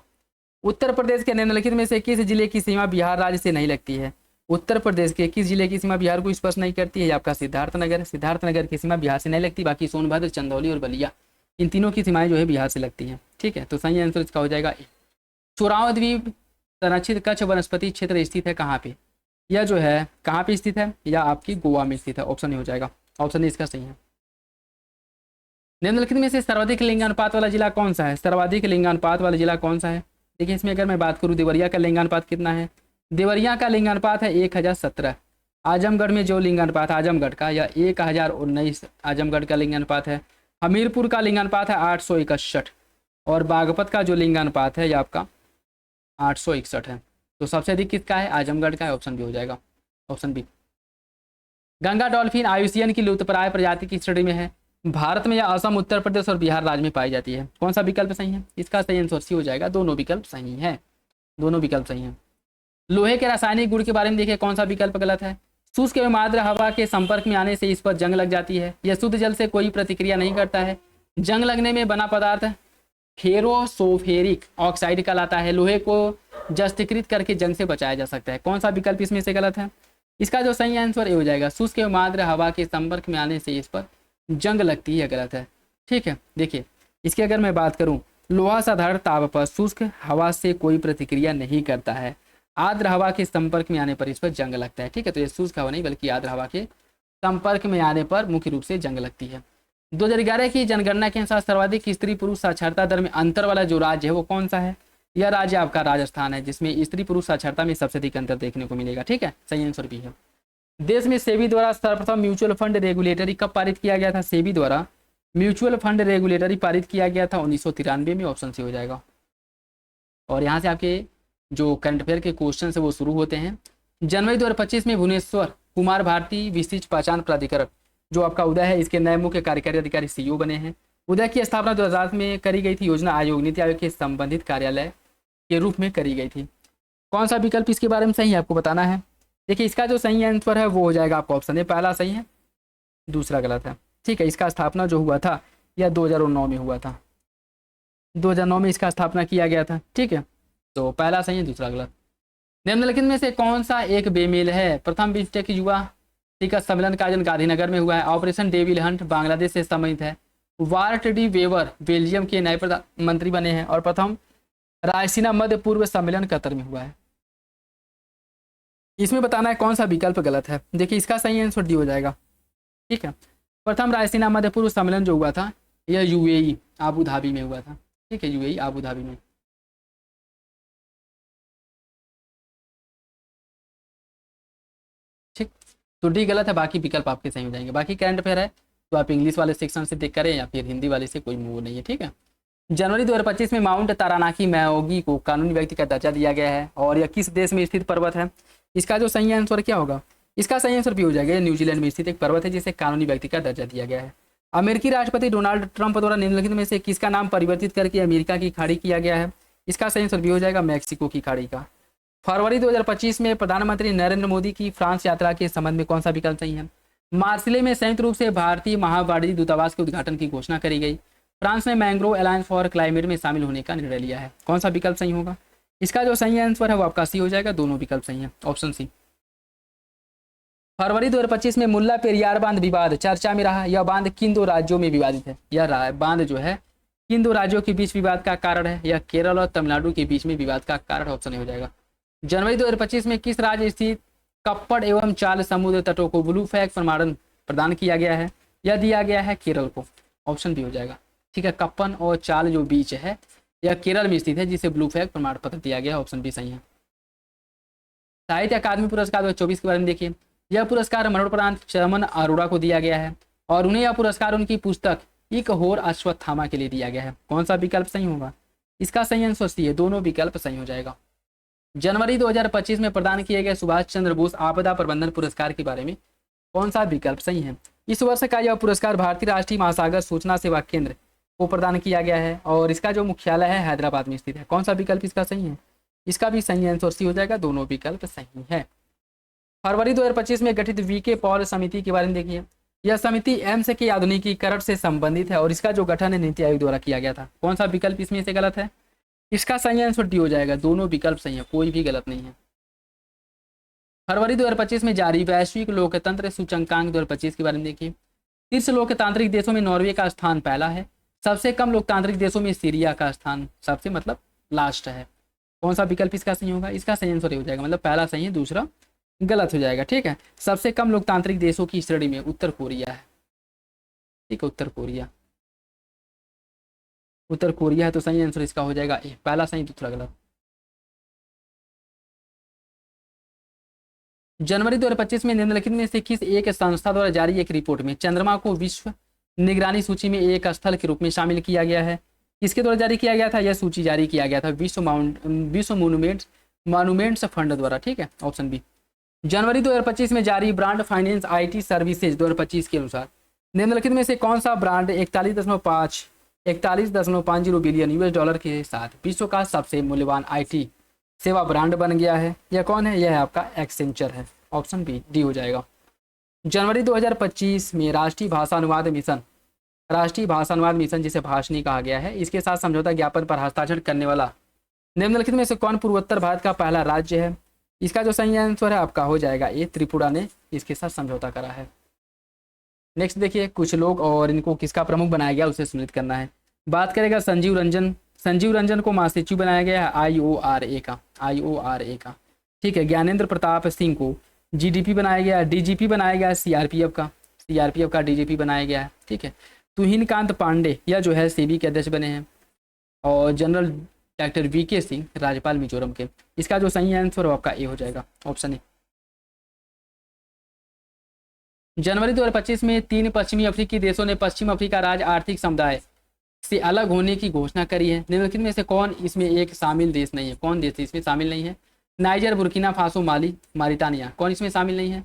उत्तर प्रदेश के निम्नलिखित में से किस जिले की सीमा बिहार राज्य से नहीं लगती है? उत्तर प्रदेश के किस जिले की सीमा बिहार को स्पर्श नहीं करती है? आपका सिद्धार्थनगर। सिद्धार्थनगर की सीमा बिहार से नहीं लगती, बाकी सोनभद्र, चंदौली और बलिया इन तीनों की सीमाएं जो है बिहार से लगती हैं। ठीक है, तो सही आंसर इसका हो जाएगा ए। चुराव द्वीप संरक्षित कच्छ वनस्पति क्षेत्र स्थित है कहाँ पे? यह जो है कहाँ पे स्थित है? या आपकी गोवा में स्थित है। ऑप्शन ए हो जाएगा, ऑप्शन ए इसका सही है। निम्नलिखित में से सर्वाधिक लिंगानुपात वाला जिला कौन सा है? सर्वाधिक लिंगानुपात वाला जिला कौन सा है? देखिए इसमें अगर मैं बात करूँ देवरिया का लिंगानुपात कितना है? देवरिया का लिंगानुपात है 1017। आजमगढ़ में जो लिंगानुपात आजमगढ़ का या 1019 आजमगढ़ का लिंगानुपात है। हमीरपुर का लिंगानुपात है 861 और बागपत का जो लिंगानुपात है ये आपका 861 है। तो सबसे अधिक किसका है? आजमगढ़ का है। ऑप्शन बी हो जाएगा, ऑप्शन बी। गंगा डॉल्फिन आयुसियन की लुप्तप्राय प्रजाति की श्रेणी में है। भारत में या असम, उत्तर प्रदेश और बिहार राज्य में पाई जाती है। कौन सा विकल्प सही है? इसका सही आंसर सी हो जाएगा। दोनों विकल्प सही है, दोनों विकल्प सही है। लोहे के रासायनिक गुण के बारे में देखिए, कौन सा विकल्प गलत है? शुष्क एवं आर्द्र हवा के संपर्क में आने से इस पर जंग लग जाती है। यह शुद्ध जल से कोई प्रतिक्रिया नहीं करता है। जंग लगने में बना पदार्थ फेरोसोफेरिक ऑक्साइड कहलाता है। लोहे को जस्तीकृत करके जंग से बचाया जा सकता है। कौन सा विकल्प इसमें से गलत है? इसका जो सही आंसर ये हो जाएगा, शुष्क एवं आर्द्र हवा के संपर्क में आने से इस पर जंग लगती है, गलत है। ठीक है, देखिए इसकी अगर मैं बात करूं, लोहा साधारण ताप पर शुष्क हवा से कोई प्रतिक्रिया नहीं करता है। आर्द्र हवा के संपर्क में आने पर इस पर जंग लगता है। ठीक है, तो ये शुष्क हवा नहीं बल्कि आर्द्र हवा के संपर्क में आने पर मुख्य रूप से जंग लगती है। 2011 की जनगणना के अनुसार सर्वाधिक स्त्री पुरुष साक्षरता दर में अंतर वाला जो राज्य है वो कौन सा है? यह राज्य आपका राजस्थान है, जिसमें स्त्री पुरुष साक्षरता में सबसे अधिक अंतर देखने को मिलेगा। ठीक है, सही आंसर भी है। देश में सेबी द्वारा सर्वप्रथम म्यूचुअल फंड रेगुलेटरी कब पारित किया गया था? सेबी द्वारा म्यूचुअल फंड रेगुलेटरी पारित किया गया था 1993 में। ऑप्शन सी हो जाएगा। और यहाँ से आपके जो करंट अफेयर के क्वेश्चन है वो शुरू होते हैं। जनवरी 2025 में भुवनेश्वर कुमार भारती विशिष्ट पहचान प्राधिकरण जो आपका उदय है, इसके नए मुख्य कार्यकारी अधिकारी सीईओ बने हैं। उदय की स्थापना 2000 में करी गई थी। योजना आयोग नीति आयोग के संबंधित कार्यालय के रूप में करी गई थी। कौन सा विकल्प इसके बारे में सही है आपको बताना है। देखिए इसका जो सही आंसर है वो हो जाएगा आपका ऑप्शन ए, पहला सही है, दूसरा गलत है। ठीक है, इसका स्थापना जो हुआ था यह 2009 में हुआ था। 2009 में इसका स्थापना किया गया था। ठीक है, तो पहला सही है, दूसरा गलत। निम्नलिखित में से कौन सा एक बेमेल है? प्रथम बिम्स्टेक युवा शिखर सम्मेलन का आयोजन गांधीनगर में हुआ है। ऑपरेशन डेविल हंट बांग्लादेश से संबंधित है। वार्ट डी वेवर बेल्जियम के नए प्रधानमंत्री बने हैं। और प्रथम रायसीना मध्य पूर्व सम्मेलन कतर में हुआ है। इसमें बताना है कौन सा विकल्प गलत है। देखिए इसका सही आंसर डी हो जाएगा। ठीक है, प्रथम रायसीना मध्य पूर्व सम्मेलन जो हुआ था यह यूएई आबू धाबी में हुआ था। ठीक है, यूएई आबू धाबी में। ठीक, तो डी गलत है, बाकी विकल्प आपके सही हो जाएंगे। बाकी करंट अफेयर है तो आप इंग्लिश वाले सेक्शन से देख करें या फिर हिंदी वाले से, कोई वो नहीं है। ठीक है, जनवरी 2025 में माउंट तारानाकी मैओगी को कानूनी व्यक्ति का दर्जा दिया गया है। और यह किस देश में स्थित पर्वत है? इसका जो सही आंसर क्या होगा? इसका सही आंसर भी हो जाएगा, न्यूजीलैंड में स्थित एक पर्वत है जिसे कानूनी व्यक्ति का दर्जा दिया गया है। अमेरिकी राष्ट्रपति डोनाल्ड ट्रंप द्वारा निम्नलिखित में से किसका नाम परिवर्तित करके अमेरिका की खाड़ी किया गया है? इसका सही आंसर भी हो जाएगा मैक्सिको की खाड़ी का। फरवरी 2025 में प्रधानमंत्री नरेंद्र मोदी की फ्रांस यात्रा के संबंध में कौन सा विकल्प सही है? मार्सिले में संयुक्त रूप से भारतीय महावाणिज्य दूतावास के उद्घाटन की घोषणा करी गई। फ्रांस ने मैंग्रोव अलायंस फॉर क्लाइमेट में शामिल होने का निर्णय लिया है। कौन सा विकल्प सही होगा? इसका जो सही आंसर है वो आपका सी हो जाएगा। दोनों विकल्प सही है, ऑप्शन सी। फरवरी 2025 में मुल्ला पेरियार बांध विवाद चर्चा में रहा। यह बांध किन दो राज्यों में विवादित है? यह बांध जो है किन दो राज्यों के बीच विवाद का कारण है? यह केरल और तमिलनाडु के बीच में विवाद का कारण, ऑप्शन हो जाएगा। जनवरी 2025 में किस राज्य स्थित कप्पड़ एवं चाल समुद्र तटों को ब्लू फ्लैग प्रमाणन प्रदान किया गया है? यह दिया गया है केरल को, ऑप्शन भी हो जाएगा। ठीक है, कप्पन और चाल जो बीच है यह केरल में स्थित है जिसे ब्लू फ्लैग प्रमाण पत्र दिया गया, ऑप्शन भी सही है। साहित्य अकादमी पुरस्कार 2024 के बारे में देखिए। यह पुरस्कार मरणोपरांत चमन अरोड़ा को दिया गया है और उन्हें यह पुरस्कार उनकी पुस्तक एक होर अश्वत्थामा के लिए दिया गया है। कौन सा विकल्प सही होगा? इसका सही आंसर सी है, दोनों विकल्प सही हो जाएगा। जनवरी 2025 में प्रदान किए गए सुभाष चंद्र बोस आपदा प्रबंधन पुरस्कार के बारे में कौन सा विकल्प सही है? इस वर्ष का यह पुरस्कार भारतीय राष्ट्रीय महासागर सूचना सेवा केंद्र को प्रदान किया गया है और इसका जो मुख्यालय है हैदराबाद में स्थित है। कौन सा विकल्प इसका सही है? इसका भी सही आंसर सी हो जाएगा। दोनों विकल्प सही है। फरवरी 2025 में गठित वीके पॉल समिति के बारे में देखिए। यह समिति एम्स के आधुनिकीकरण से संबंधित है और इसका जो गठन है नीति आयोग द्वारा किया गया था। कौन सा विकल्प इसमें से गलत है? इसका सही आंसर डी हो जाएगा। दोनों विकल्प सही है, कोई भी गलत नहीं है। फरवरी 2025 में जारी वैश्विक लोकतंत्र सूचकांक 2025 के बारे में देखिए। शीर्ष लोकतांत्रिक देशों में नॉर्वे का स्थान पहला है। सबसे कम लोकतांत्रिक देशों में सीरिया का स्थान सबसे मतलब लास्ट है। कौन सा विकल्प इसका सही होगा? इसका सही आंसर हो जाएगा, मतलब पहला सही है दूसरा गलत हो जाएगा। ठीक है, सबसे कम लोकतांत्रिक देशों की श्रेणी में उत्तर कोरिया है। ठीक है, उत्तर कोरिया, उत्तर कोरिया है तो सही आंसर इसका हो जाएगा ए, पहला सही दूसरा गलत। जनवरी 2025 में निम्नलिखित में से किस एक संस्था द्वारा जारी एक रिपोर्ट में चंद्रमा को विश्व निगरानी सूची में एक स्थल के रूप में शामिल किया गया है? किसके द्वारा जारी किया गया था? यह सूची जारी किया गया था विश्व मॉन्यूमेंट्स फंड द्वारा। ठीक है, ऑप्शन बी। जनवरी 2025 में जारी ब्रांड फाइनेंस IT सर्विसेज 2025 के अनुसार निम्नलिखित में से कौन सा ब्रांड 41.50 बिलियन US$ के साथ विश्व का सबसे मूल्यवान IT सेवा ब्रांड बन गया है? यह कौन है? यह है आपका एक्सेंचर है। ऑप्शन बी, डी हो जाएगा। जनवरी 2025 में राष्ट्रीय भाषा अनुवाद मिशन जिसे भाषणी कहा गया है, इसके साथ समझौता ज्ञापन पर हस्ताक्षर करने वाला निम्नलिखित में से कौन पूर्वोत्तर भारत का पहला राज्य है? इसका जो सही आंसर है आपका हो जाएगा ए, त्रिपुरा ने इसके साथ समझौता करा है। नेक्स्ट देखिए, कुछ लोग और इनको किसका प्रमुख बनाया गया उसे सुनिश्चित करना है। बात करेगा संजीव रंजन को महासचिव बनाया गया है IORA का। ठीक है, ज्ञानेंद्र प्रताप सिंह को GDP बनाया गया, DGP बनाया गया, CRPF का DGP बनाया गया है। ठीक है, तुहिनकांत पांडे यह जो है सेबी के अध्यक्ष बने हैं, और जनरल डॉक्टर VK सिंह राज्यपाल मिजोरम के। इसका जो सही आंसर हो आपका ए हो जाएगा, ऑप्शन ए। जनवरी 2025 में 3 पश्चिमी अफ्रीकी देशों ने पश्चिम अफ्रीका राज्य आर्थिक समुदाय से अलग होने की घोषणा करी है। निम्नलिखित में से कौन इसमें एक शामिल देश नहीं है? कौन देश इसमें शामिल नहीं है? नाइजर, बुर्किना फासो, माली, मारिटानिया। कौन इसमें शामिल नहीं है?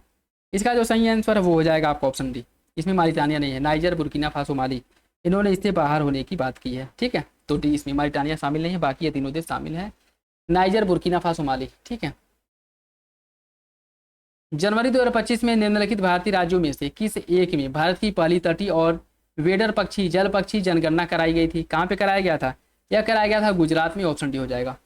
इसका जो सही आंसर है वो हो जाएगा आपका ऑप्शन डी। इसमें मारिटानिया नहीं है, नाइजर, बुर्किना फासो, माली इन्होंने इससे बाहर होने की बात की है। ठीक है, तो डी, इसमें मारिटानिया शामिल नहीं है, बाकी ये तीनों देश शामिल है, नाइजर, बुर्किना फासो, माली। ठीक है, जनवरी 2025 में निम्नलिखित भारतीय राज्यों में से किस एक में भारत की पहली तटीय और वेडर पक्षी जल पक्षी जनगणना कराई गई थी? कहाँ पे कराया गया था? यह कराया गया था गुजरात में, ऑप्शन डी हो जाएगा।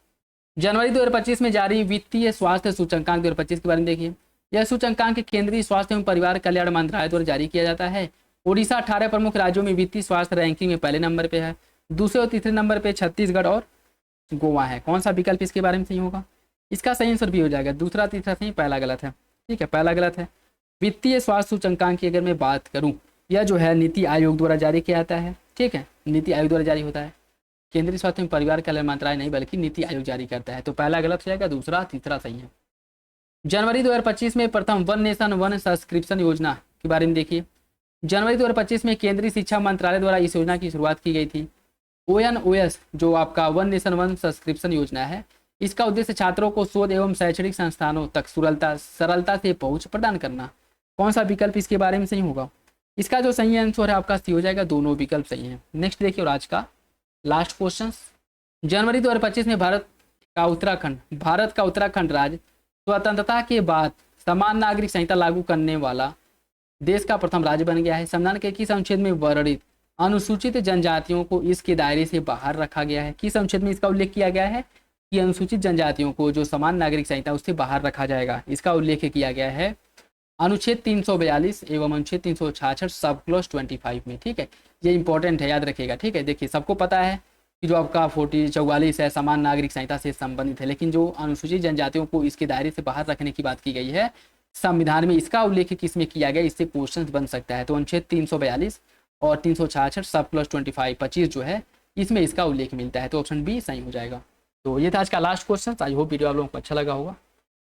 जनवरी 2025 में जारी वित्तीय स्वास्थ्य सूचकांक 2025 के बारे में देखिए। यह सूचकांक केंद्रीय स्वास्थ्य एवं परिवार कल्याण मंत्रालय द्वारा जारी किया जाता है। ओडिशा 18 प्रमुख राज्यों में वित्तीय स्वास्थ्य रैंकिंग में पहले नंबर पे है, दूसरे और तीसरे नंबर पे छत्तीसगढ़ और गोवा है। कौन सा विकल्प इसके बारे में सही होगा? इसका सही आंसर भी हो जाएगा, दूसरा तीसरा सही, पहला गलत है। ठीक है, पहला गलत है। वित्तीय स्वास्थ्य सूचकांक की अगर मैं बात करूं, यह जो है नीति आयोग द्वारा जारी किया जाता है। ठीक है, नीति आयोग द्वारा जारी होता है, केंद्रीय स्वास्थ्य एवं परिवार कल्याण मंत्रालय नहीं बल्कि नीति आयोग जारी करता है। तो पहला गलत हो जाएगा, दूसरा तीसरा सही है। जनवरी 2025 में प्रथम वन नेशन वन सब्सक्रिप्शन योजना के बारे में देखिए। जनवरी 2025 में केंद्रीय शिक्षा मंत्रालय द्वारा इस योजना की शुरुआत की गई थी। ONOS जो आपका वन नेशन वन सब्सक्रिप्शन योजना है, इसका उद्देश्य छात्रों को शोध एवं शैक्षणिक संस्थानों तक सरलता से पहुंच प्रदान करना। कौन सा विकल्प इसके बारे में सही होगा? इसका जो सही आंसर है आपका सी हो जाएगा, दोनों विकल्प सही हैं। नेक्स्ट देखिए, और आज का लास्ट क्वेश्चन। जनवरी 2025 में भारत का उत्तराखंड राज्य स्वतंत्रता के बाद समान नागरिक संहिता लागू करने वाला देश का प्रथम राज्य बन गया है। संविधान के किस अनुच्छेद में वर्णित अनुसूचित जनजातियों को इसके दायरे से बाहर रखा गया है? किस अनुच्छेद में इसका उल्लेख किया गया है कि अनुसूचित जनजातियों को जो समान नागरिक संहिता उससे बाहर रखा जाएगा? इसका उल्लेख किया गया है अनुच्छेद 342 एवं अनुच्छेद 366 सब क्लॉज 25 में। ठीक है, ये इंपॉर्टेंट है, याद रखिएगा। ठीक है, देखिए सबको पता है कि जो आपका 44 है समान नागरिक संहिता से संबंधित है, लेकिन जो अनुसूचित जनजातियों को इसके दायरे से बाहर रखने की बात की गई है संविधान में, इसका उल्लेख किसमें किया गया, इससे क्वेश्चन बन सकता है। तो अनुच्छेद 342 और 366 सब क्लॉज 25 जो है इसमें इसका उल्लेख मिलता है। तो ऑप्शन बी सही हो जाएगा। तो ये था आज का last question. I hope video आप लोगों को अच्छा लगा होगा।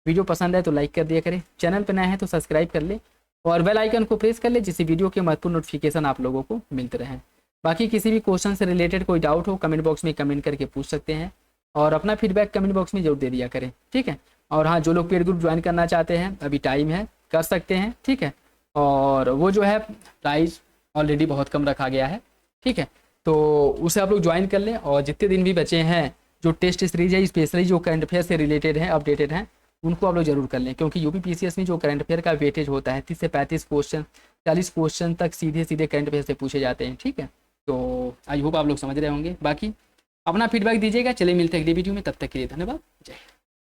वीडियो पसंद है तो लाइक कर दिया करें, चैनल पर नया है तो सब्सक्राइब कर ले और बेल आइकन को प्रेस कर ले, जिससे वीडियो के महत्वपूर्ण नोटिफिकेशन आप लोगों को मिलते रहें। बाकी किसी भी क्वेश्चन से रिलेटेड कोई डाउट हो कमेंट बॉक्स में कमेंट करके पूछ सकते हैं और अपना फीडबैक कमेंट बॉक्स में जरूर दे दिया करें। ठीक है, और हाँ, जो लोग पेड ग्रुप ज्वाइन करना चाहते हैं अभी टाइम है, कर सकते हैं। ठीक है, और वो जो है प्राइस ऑलरेडी बहुत कम रखा गया है। ठीक है, तो उसे आप लोग ज्वाइन कर लें और जितने दिन भी बचे हैं जो टेस्ट सीरीज है स्पेशली जो करंट अफेयर से रिलेटेड हैं अपडेटेड हैं उनको आप लोग जरूर कर लें, क्योंकि यूपीपीसीएस में जो करंट अफेयर का वेटेज होता है 30 से 35 क्वेश्चन 40 क्वेश्चन तक सीधे करंट अफेयर से पूछे जाते हैं। ठीक है, तो आई होप आप लोग समझ रहे होंगे। बाकी अपना फीडबैक दीजिएगा। चलिए मिलते हैं अगली वीडियो में, तब तक के लिए धन्यवाद। जय हिंद।